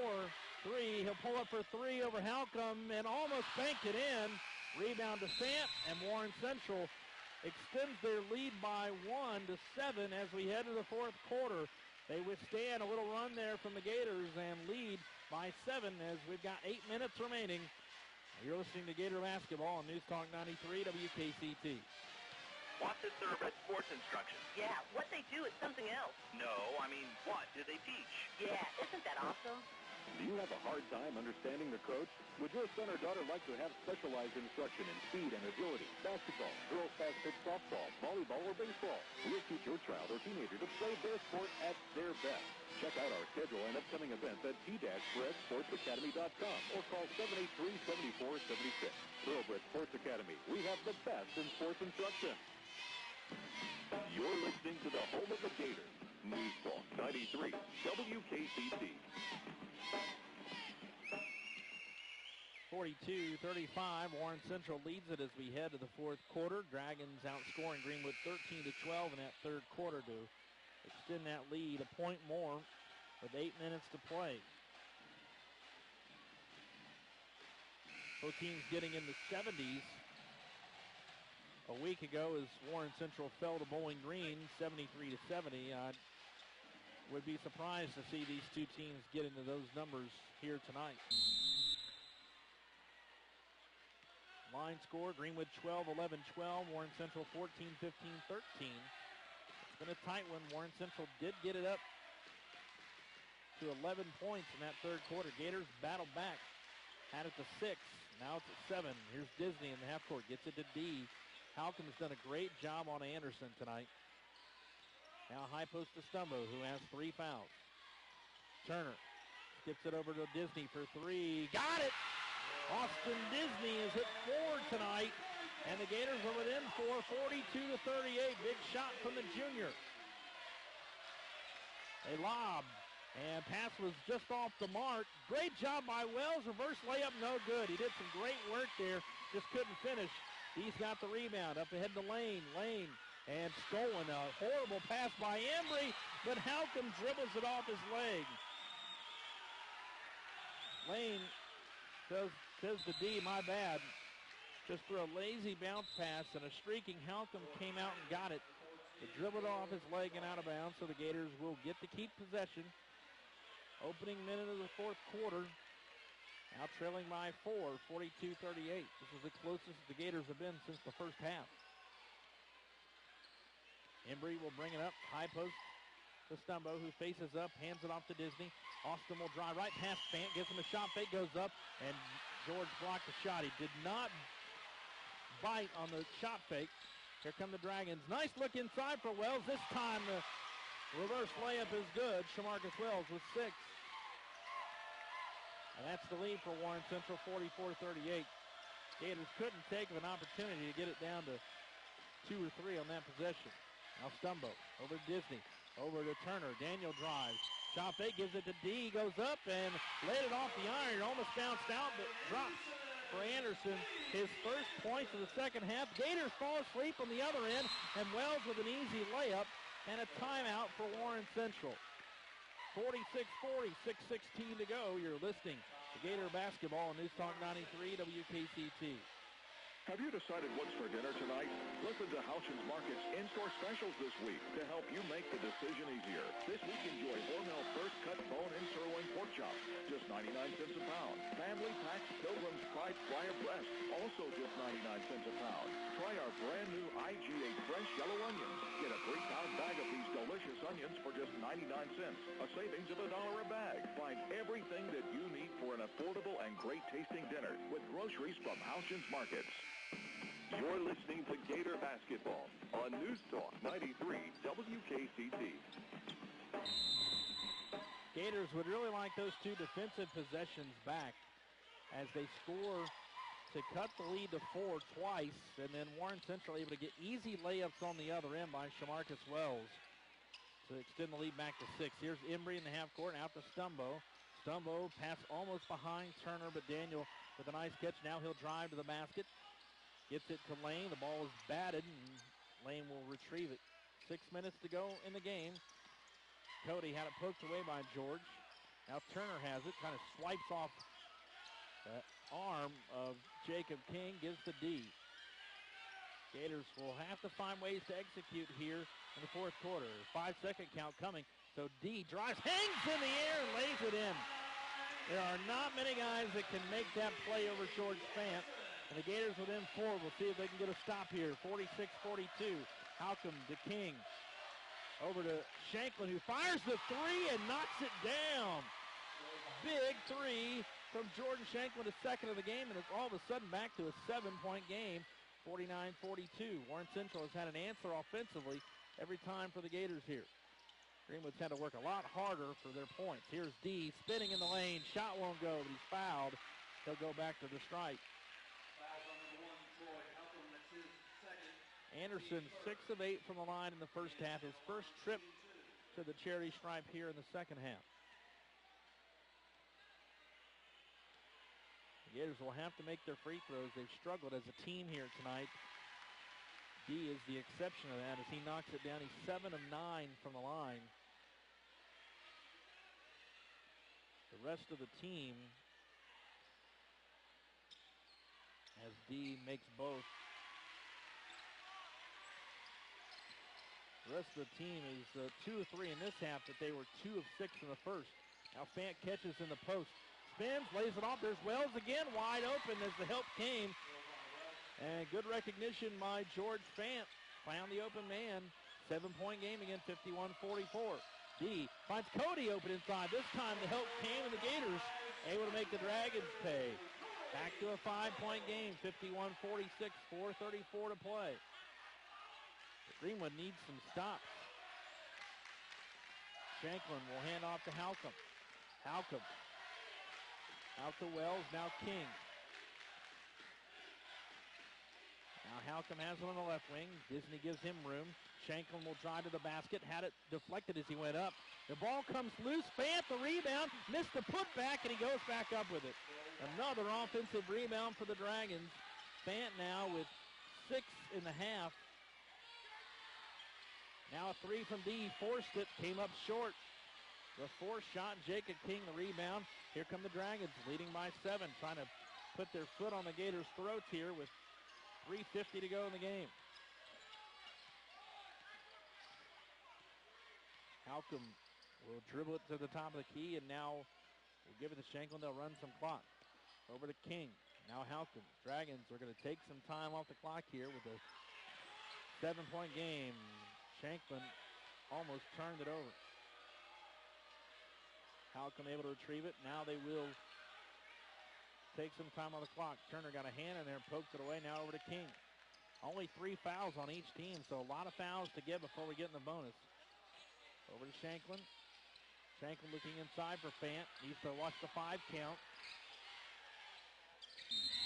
3. He'll pull up for three over Halcomb and almost banked it in. Rebound to Fant, and Warren Central extends their lead by 1-7 as we head to the fourth quarter. They withstand a little run there from the Gators and lead by 7 as we've got 8 minutes remaining. You're listening to Gator Basketball on News Talk 93 WKCT. Want to serve as sports instruction? Yeah, what they do is something else. No, I mean, what do they teach? Yeah, isn't that awesome? Do you have a hard time understanding the coach? Would your son or daughter like to have specialized instruction in speed and agility, basketball, girls fast pitch softball, volleyball, or baseball? We'll teach your child or teenager to play their sport at their best. Check out our schedule and upcoming events at t-sportsacademy.com or call 783-7476. Thoroughbred Sports Academy. We have the best in sports instruction. You're listening to the home of the Gators. News Talk 93 WKCT. 42-35. Warren Central leads it as we head to the fourth quarter. Dragons outscoring Greenwood 13-12 in that third quarter to extend that lead a point more with 8 minutes to play. Both teams getting in the 70s. A week ago as Warren Central fell to Bowling Green 73-70. I would be surprised to see these two teams get into those numbers here tonight. Line score, Greenwood 12, 11, 12. Warren Central 14, 15, 13. It's been a tight one. Warren Central did get it up to 11 points in that third quarter. Gators battled back. Had it to 6. Now it's at 7. Here's Disney in the half court. Gets it to D. Halcom's done a great job on Anderson tonight. Now high post to Stumbo, who has 3 fouls. Turner skips it over to Disney for 3. Got it! Austin Disney is hit 4 tonight, and the Gators are within 4, 42-38. Big shot from the junior. They lob, and pass was just off the mark. Great job by Wells. Reverse layup, no good. He did some great work there, just couldn't finish. He's got the rebound. Up ahead to Lane. Lane and stolen. A horrible pass by Embry, but Halcom dribbles it off his leg. Lane says to D, my bad. Just threw a lazy bounce pass, and a streaking Halcom came out and got it. It dribbled off his leg and out of bounds, so the Gators will get to keep possession. Opening minute of the fourth quarter. Now trailing by 4, 42-38. This is the closest the Gators have been since the first half. Embry will bring it up. High post to Stumbo, who faces up, hands it off to Disney. Austin will drive right past Fant, gives him a shot fake, goes up, and George blocked the shot. He did not bite on the shot fake. Here come the Dragons. Nice look inside for Wells. This time the reverse layup is good. Shamarcus Wells with 6. And that's the lead for Warren Central, 44-38. Gators couldn't take an opportunity to get it down to 2 or 3 on that possession. Now Stumbo over to Disney, over to Turner. Daniel drives. Shot fake, gives it to D, goes up and laid it off the iron. Almost bounced out, but drops for Anderson. His first points of the second half. Gators fall asleep on the other end, and Wells with an easy layup and a timeout for Warren Central. 46-40, 6:16 to go. You're listening to Gator Basketball on News Talk 93 WKCT. Have you decided what's for dinner tonight? Listen to Houchins Market's in-store specials this week to help you make the decision easier. This week, enjoy Hormel First Cut Bone and Sirloin Pork Chops, just 99 cents a pound. Family Packs Pilgrim's Pride Fryer Breast, also just 99 cents a pound. Try our brand new IGA Fresh Yellow Onions. Get a 3-pound bag of these delicious onions for just 99 cents, a savings of $1 a bag. Find everything that you need for an affordable and great-tasting dinner with groceries from Houchins Markets. You're listening to Gator Basketball on News Talk 93 WKCT. Gators would really like those 2 defensive possessions back as they score to cut the lead to 4 twice, and then Warren Central able to get easy layups on the other end by Shamarcus Wells to extend the lead back to 6. Here's Embry in the half court, out to Stumbo. Stumbo pass almost behind Turner, but Daniel with a nice catch. Now he'll drive to the basket. Gets it to Lane. The ball is batted, and Lane will retrieve it. 6 minutes to go in the game. Cody had it poked away by George. Now Turner has it. Kind of swipes off the arm of Jacob King. Gives to D. Gators will have to find ways to execute here in the fourth quarter. 5-second count coming. So D drives, hangs in the air, and lays it in. There are not many guys that can make that play over George Fant. And the Gators within 4. We'll see if they can get a stop here. 46-42. Halcom to King. Over to Shanklin, who fires the 3 and knocks it down. Big 3 from Jordan Shanklin, his second of the game, and it's all of a sudden back to a 7-point game. 49-42. Warren Central has had an answer offensively every time for the Gators here. Greenwood's had to work a lot harder for their points. Here's D spinning in the lane. Shot won't go, but he's fouled. He'll go back to the strike. Anderson, 6 of 8 from the line in the first half. His first trip to the charity stripe here in the second half. The Gators will have to make their free throws. They've struggled as a team here tonight. D is the exception of that as he knocks it down. He's 7 of 9 from the line. the rest of the team, as D makes both. The rest of the team is 2 of 3 in this half, but they were 2 of 6 in the first. Now Fant catches in the post. Spins, lays it off. There's Wells again, wide open as the help came. And good recognition by George Fant. Found the open man. 7-point game again, 51-44. D finds Cody open inside. This time the help came and the Gators able to make the Dragons pay. Back to a 5-point game, 51-46, 4:34 to play. But Greenwood needs some stops. Shanklin will hand off to Halcomb. Halcomb out to Wells, now King. Now Halcomb has it on the left wing. Disney gives him room. Shanklin will drive to the basket. Had it deflected as he went up. The ball comes loose. Fant the rebound. Missed the putback, and he goes back up with it. Another offensive rebound for the Dragons. Fant now with 6 in the half. Now a 3 from D. Forced it. Came up short. The forced shot. Jacob King the rebound. Here come the Dragons leading by 7. Trying to put their foot on the Gators' throats here with 3:50 to go in the game. Halcomb will dribble it to the top of the key, and now we'll give it to Shanklin. They'll run some clock. Over to King. Now Halcomb. Dragons are going to take some time off the clock here with a 7-point game. Shanklin almost turned it over. Halcomb able to retrieve it. Now they will take some time on the clock. Turner got a hand in there and poked it away. Now over to King. Only 3 fouls on each team, so a lot of fouls to get before we get in the bonus. Over to Shanklin. Shanklin looking inside for Fant. Needs to watch the 5 count.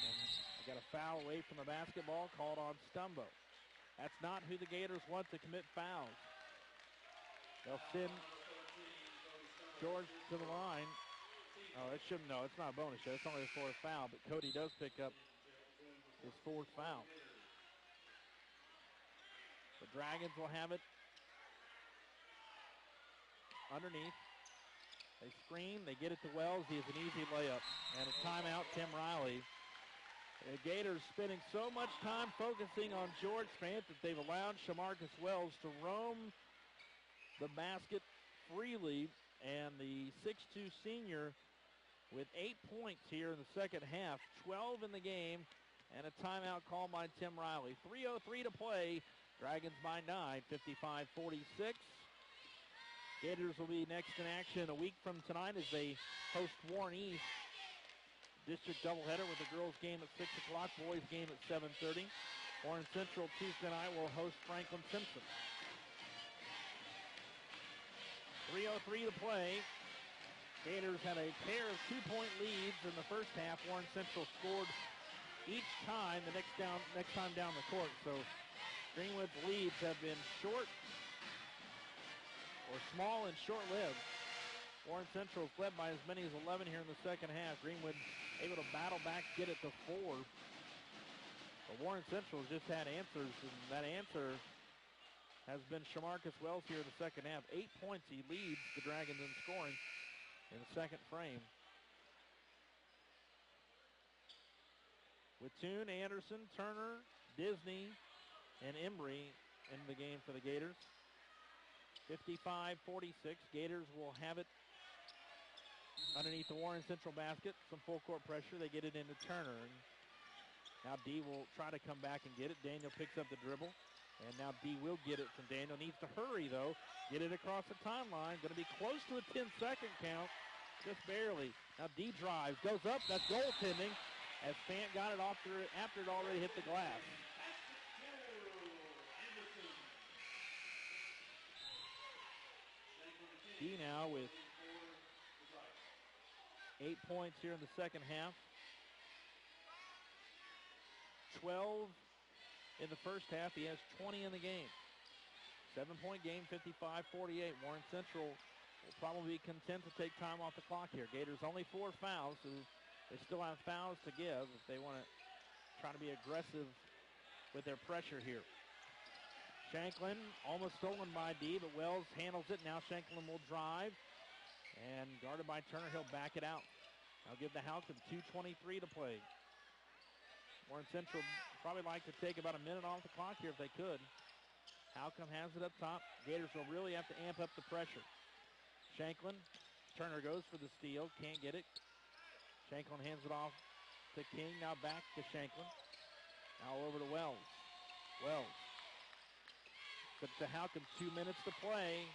And we got a foul away from the basketball called on Stumbo. That's not who the Gators want to commit fouls. They'll send George to the line. Oh, it shouldn't. No, it's not a bonus shot. It's only the 4th foul, but Cody does pick up his 4th foul. The Dragons will have it underneath. They screen. They get it to Wells. He has an easy layup. And a timeout, Tim Riley. The Gators spending so much time focusing on George Fant that they've allowed Shamarcus Wells to roam the basket freely. And the 6'2 senior with 8 points here in the second half, 12 in the game, and a timeout called by Tim Riley. 3:03 to play. Dragons by 9, 55-46. Gators will be next in action a week from tonight as they host Warren East. District doubleheader with the girls game at 6 o'clock, boys game at 7:30. Warren Central Tuesday night will host Franklin Simpson. 3:03 to play. Gators had a pair of 2-point leads in the first half. Warren Central scored each time next time down the court. So Greenwood's leads have been short or small and short-lived. Warren Central is led by as many as 11 here in the second half. Greenwood able to battle back, get it to 4. But Warren Central has just had answers, and that answer has been Shamarcus Wells here in the second half. 8 points he leads the Dragons in scoring in the second frame. With Toon, Anderson, Turner, Disney, and Embry in the game for the Gators. 55-46. Gators will have it underneath the Warren Central basket. Some full court pressure. They get it into Turner. And now D will try to come back and get it. Daniel picks up the dribble. And now D will get it from Daniel. Needs to hurry, though. Get it across the timeline. Going to be close to a 10-second count. Just barely. Now D drives. Goes up. That's goaltending. As Fant got it off after it already hit the glass. D now with 8 points here in the second half. 12 in the first half. He has 20 in the game. 7-point game, 55-48. Warren Central will probably be content to take time off the clock here. Gators only 4 fouls, so they still have fouls to give if they want to try to be aggressive with their pressure here. Shanklin almost stolen by D, but Wells handles it. Now Shanklin will drive. And guarded by Turner, he'll back it out. I'll give the Halcom 2:23 to play. Warren Central probably like to take about a minute off the clock here if they could. Halcom has it up top. Gators will really have to amp up the pressure. Shanklin. Turner goes for the steal. Can't get it. Shanklin hands it off to King. Now back to Shanklin. Now over to Wells. Wells. But the Halcom 2 minutes to play.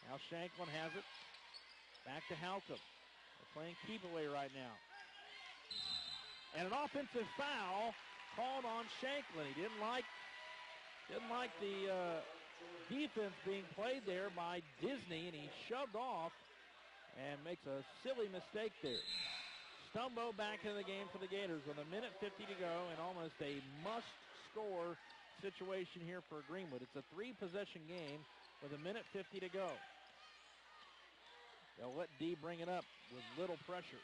Now Shanklin has it. Back to Halcom. They're playing keep away right now. And an offensive foul called on Shanklin. He didn't like the defense being played there by Disney, and he shoved off and makes a silly mistake there. Stumbo back in the game for the Gators with 1:50 to go and almost a must-score situation here for Greenwood. It's a 3-possession game with 1:50 to go. They'll let D bring it up with little pressure.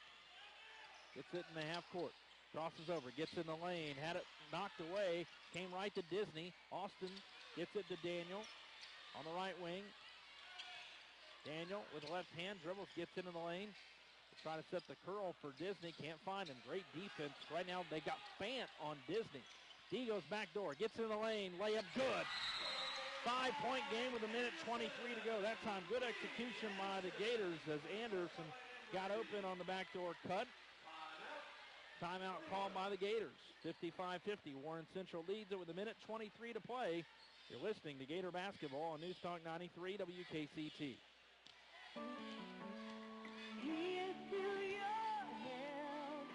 Gets it in the half court. Crosses over, gets in the lane, had it knocked away, came right to Disney. Austin gets it to Daniel on the right wing. Daniel with the left hand, dribbles, gets into the lane. Trying to set the curl for Disney, can't find him. Great defense. Right now they got Fant on Disney. D goes back door, gets in the lane, layup good. 5-point game with 1:23 to go. That time, good execution by the Gators as Anderson got open on the backdoor cut. Timeout called by the Gators. 55-50. Warren Central leads it with 1:23 to play. You're listening to Gator Basketball on News Talk 93 WKCT. Here's to your health,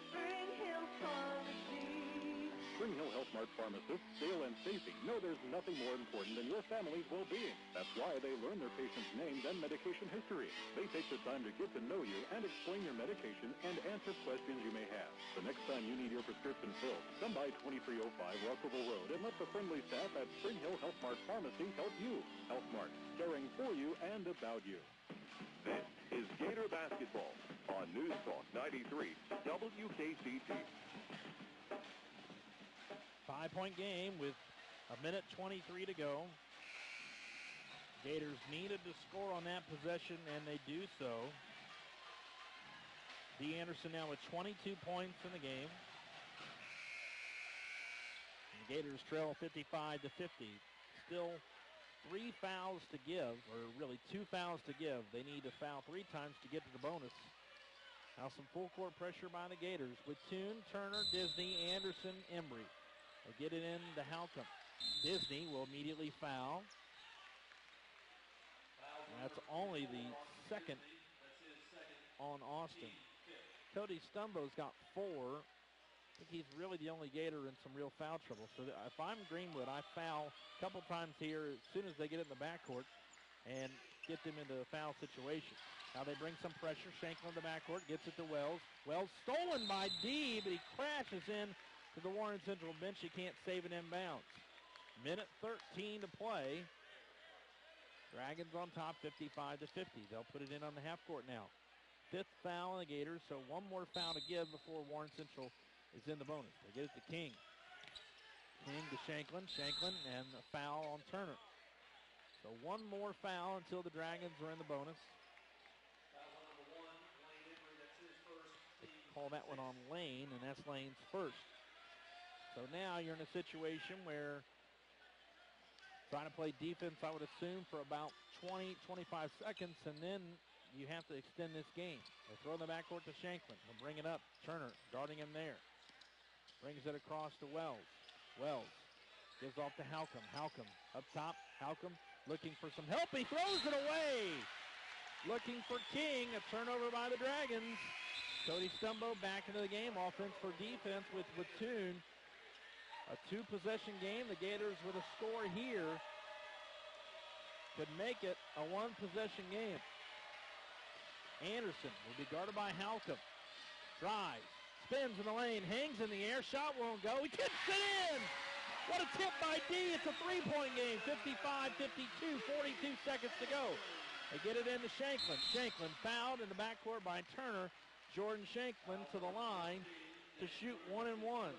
Spring Hill Pharmacy. Spring Hill Health Mart pharmacists, Dale and Stacy, know there's nothing more important than your family's well-being. That's why they learn their patients' names and medication history. They take the time to get to know you and explain your medication and answer questions you may have. The next time you need your prescription filled, come by 2305 Rockville Road and let the friendly staff at Spring Hill Health Mart Pharmacy help you. Health Mart, caring for you and about you. This is Gator Basketball on News Talk 93 WKCT. 5-point game with 1:23 to go. Gators needed to score on that possession, and they do so. D. Anderson now with 22 points in the game. And the Gators trail 55-50. Still 3 fouls to give, or really 2 fouls to give. They need to foul 3 times to get to the bonus. Now some full court pressure by the Gators with Toon, Turner, Disney, Anderson, Embry. They get it in to Halcom. Disney will immediately foul. That's only the second on Austin. Cody Stumbo's got 4. I think he's really the only Gator in some real foul trouble. So if I'm Greenwood, I foul a couple times here as soon as they get in the backcourt and get them into a foul situation. Now they bring some pressure. Shanklin in the backcourt, gets it to Wells. Wells stolen by D, but he crashes in to the Warren Central bench. He can't save it inbounds. 1:13 to play. Dragons on top, 55-50. They'll put it in on the half court now. 5th foul on the Gators, so 1 more foul to give before Warren Central is in the bonus. They get it to King. King to Shanklin. Shanklin and a foul on Turner. So 1 more foul until the Dragons are in the bonus. They call that one on Lane, and that's Lane's first. So now you're in a situation where trying to play defense, I would assume, for about 20, 25 seconds, and then you have to extend this game. They throw in the backcourt to Shanklin. He'll bring it up. Turner guarding him there. Brings it across to Wells. Wells gives off to Halcom. Halcom up top. Halcom looking for some help. He throws it away. Looking for King. A turnover by the Dragons. Cody Stumbo back into the game. Offense for defense with Toon. A 2-possession game. The Gators with a score here could make it a 1-possession game. Anderson will be guarded by Halcom. Drives. Spins in the lane. Hangs in the air. Shot won't go. He tips it in. What a tip by D. It's a 3-point game. 55-52. 42 seconds to go. They get it into Shanklin. Shanklin fouled in the backcourt by Turner. Jordan Shanklin to the line to shoot 1 and 1.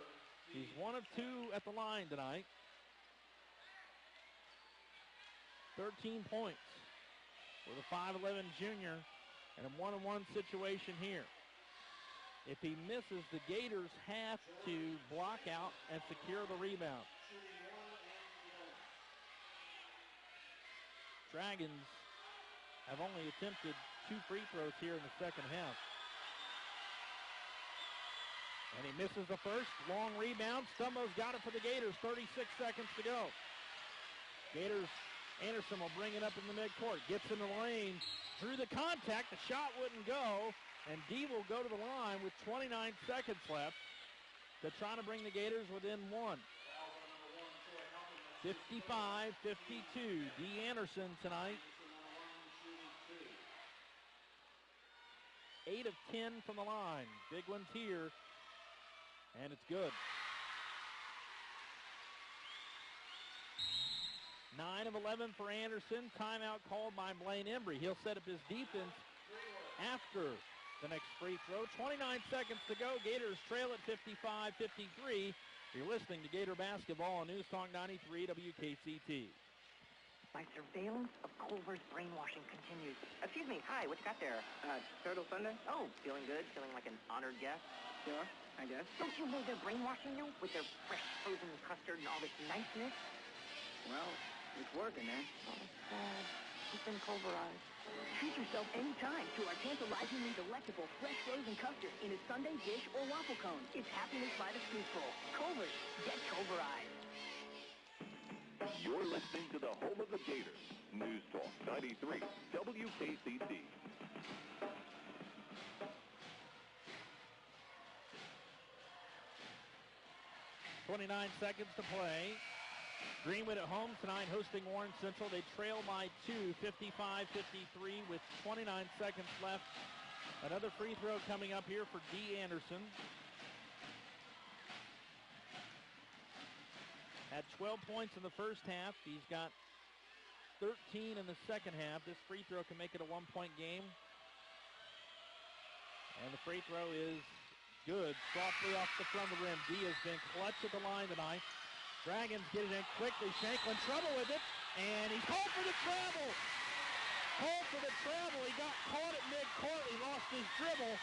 He's 1 of 2 at the line tonight. 13 points. with a 5'11 junior and a one-on-one situation here. If he misses, the Gators have to block out and secure the rebound. Dragons have only attempted 2 free throws here in the second half. And he misses the first. Long rebound. Stumbo's got it for the Gators. 36 seconds to go. Gators, Anderson will bring it up in the midcourt. Gets in the lane. Drew the contact. The shot wouldn't go. And D will go to the line with 29 seconds left to try to bring the Gators within 1. 55-52. D. Anderson tonight. 8 of 10 from the line. Big one's here. And it's good. 9 of 11 for Anderson. Timeout called by Blaine Embry. He'll set up his defense after the next free throw. 29 seconds to go. Gators trail at 55-53. You're listening to Gator Basketball on News Talk 93 WKCT. My surveillance of Culver's brainwashing continues. Excuse me, hi, what you got there? Turtle Sunday? Oh, feeling good? Feeling like an honored guest? Sure, I guess. Don't you know they're brainwashing you with their fresh frozen custard and all this niceness? Well, it's working, man. Oh, sad. He's been Culverized. Treat yourself anytime to our tantalizingly delectable fresh frozen custard in a sundae, dish, or waffle cone. It's happiness by the spoonful. Culver's. Get Culverized. You're listening to the home of the Gators. News Talk 93 WKCT. 29 seconds to play. Greenwood at home tonight hosting Warren Central. They trail by 2, 55-53 with 29 seconds left. Another free throw coming up here for D. Anderson. Had 12 points in the first half. He's got 13 in the second half. This free throw can make it a one-point game. And the free throw is good. Softly off the front of the rim. D has been clutch at the line tonight. Dragons get it in quickly. Shanklin trouble with it. And he's called for the travel. Called for the travel. He got caught at midcourt. He lost his dribble.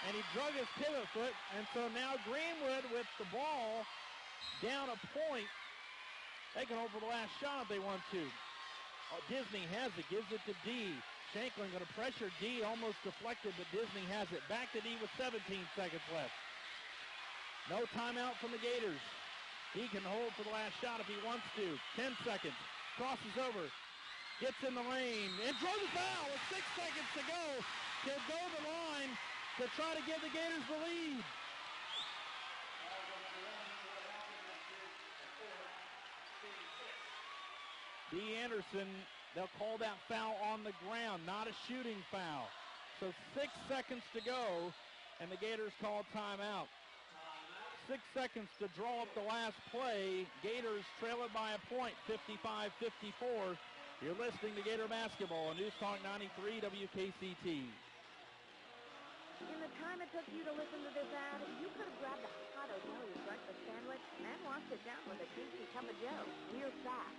And he drug his pivot foot. And so now Greenwood with the ball down a point. They can hold for the last shot if they want to. Disney has it. Gives it to D. Shanklin going to pressure D. Almost deflected, but Disney has it. Back to D with 17 seconds left. No timeout from the Gators. He can hold for the last shot if he wants to. 10 seconds. Crosses over. Gets in the lane. And throws a foul with 6 seconds to go. He'll go to the line to try to give the Gators the lead. D. Anderson, they'll call that foul on the ground, not a shooting foul. So 6 seconds to go, and the Gators call timeout. 6 seconds to draw up the last play. Gators trail it by a point, 55-54. You're listening to Gator Basketball on News Talk 93 WKCT. In the time it took you to listen to this ad, you could have grabbed a hot O'Delly's breakfast sandwich and washed it down with a tasty cup of Joe. We're fast.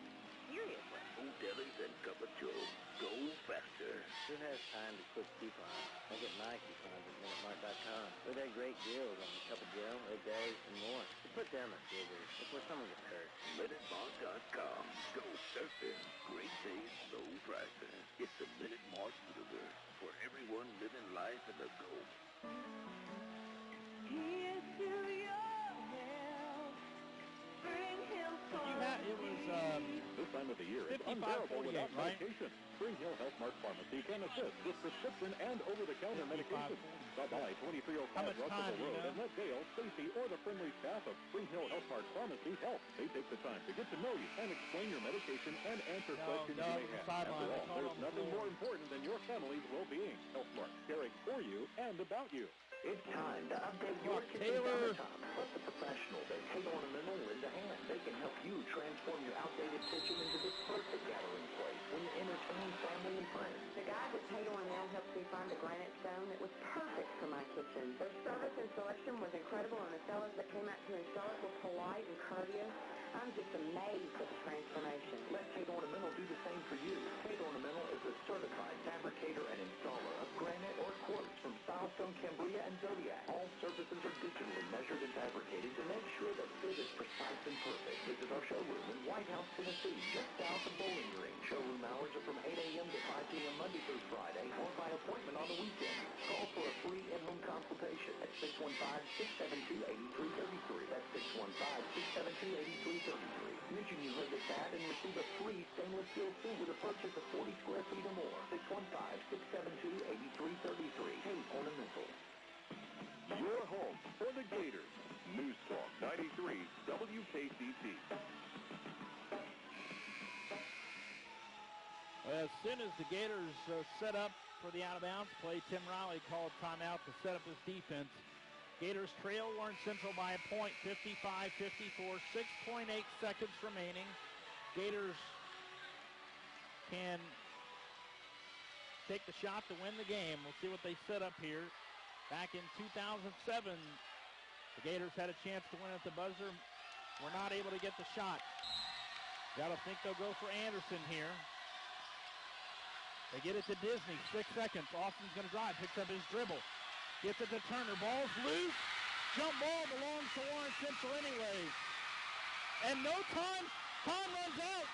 Seriously. O'Delly's and Cup of Joe. Go faster. Who has time to click coupons? I get my coupons at MinuteMart.com. Where there are great deals on the Cup of Joe, O'Delly's, and more. So put down the scissors before someone gets hurt. MinuteMart.com. Go surfing. Great days, low prices. It's the Minute Mart universe for everyone living life in the go. Here's to your health. Spring Hill Pharmacy. It was This time of the year is 55-48, unbearable without right? medication. Spring Hill Health Mart Pharmacy can assist with prescription and over-the-counter medication. Stop by 2305 Russellville Road and let Dale, Stacy, or the friendly staff of Spring Hill Health Mart Pharmacy help. They take the time to get to know you and explain your medication and answer questions you may have. After all, there's nothing more important than your family's well-being. Health Mart, caring for you and about you. It's time to update your kitchen summertime. Let the professionals at Tate Ornamental lend a hand. They can help you transform your outdated kitchen into the perfect gathering place when you entertain family and friends. The guys at Tate Ornamental helped me find a granite stone that was perfect for my kitchen. Their service and selection was incredible, and the fellows that came out to install it were polite and courteous. I'm just amazed at the transformation. Let Tate Ornamental do the same for you. Tate Ornamental is a certified fabricator and installer of granite or quartz from Silestone, Cambria, and Zodiac. All surfaces are digitally measured and fabricated to make sure the fit is precise and perfect. Visit our showroom in White House, Tennessee, just south of Bowling Green. Showroom hours are from 8 a.m. to 5 p.m. Monday through Friday or by appointment on the weekend. Call for a free in-home consultation at 615-672-8333. That's 615-672-8333. Mention you heard this ad and receive a free stainless steel suit with a purchase of 40 square feet or more. 615-672-8333. Hayes Ornamental. Your home for the Gators. News Talk 93 WKCT. As soon as the Gators set up for the out-of-bounds play, Tim Riley called timeout to set up his defense. Gators trail Warren Central by a point, 55-54, 6.8 seconds remaining. Gators can take the shot to win the game. We'll see what they set up here. Back in 2007, the Gators had a chance to win at the buzzer. Were not able to get the shot. Got to think they'll go for Anderson here. They get it to Disney, 6 seconds. Austin's going to drive, picks up his dribble. Gets it to Turner, ball's loose. Jump ball belongs to Warren Central anyway. And no time runs out.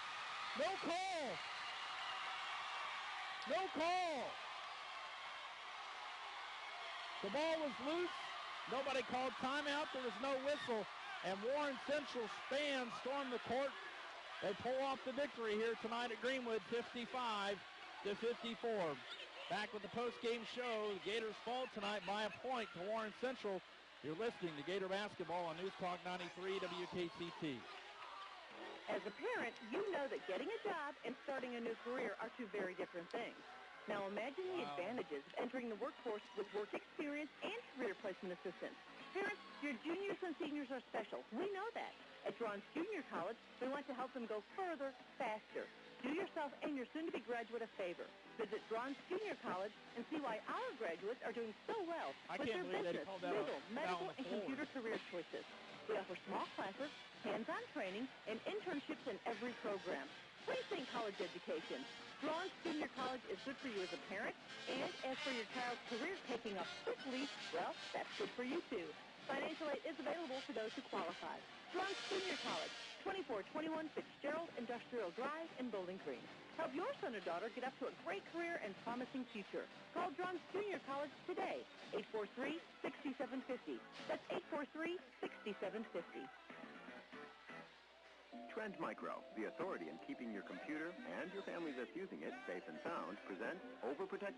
No call. No call. The ball was loose. Nobody called timeout. There was no whistle. And Warren Central's fans storm the court. They pull off the victory here tonight at Greenwood, 55-54. Back with the post-game show. The Gators fall tonight by a point to Warren Central. You're listening to Gator Basketball on News Talk 93 WKCT. As a parent, you know that getting a job and starting a new career are two very different things. Now imagine the advantages of entering the workforce with work experience and career placement assistance. Parents, your juniors and seniors are special. We know that. At Drons Junior College, we want to help them go further, faster. Do yourself and your soon-to-be graduate a favor. Visit Drons Junior College and see why our graduates are doing so well with their business, legal, medical, and computer career choices. We offer small classes, hands-on training, and internships in every program. Please think college education. Drons Junior College is good for you as a parent, and as for your child's career taking off quickly, well, that's good for you too. Financial aid is available for those who qualify. Drons Junior College, 2421 Fitzgerald Industrial Drive in Bowling Green. Help your son or daughter get up to a great career and promising future. Call Drons Junior College today, 843-6750. That's 843-6750. Trend Micro, the authority in keeping your computer and your family that's using it safe and sound, presents Overprotective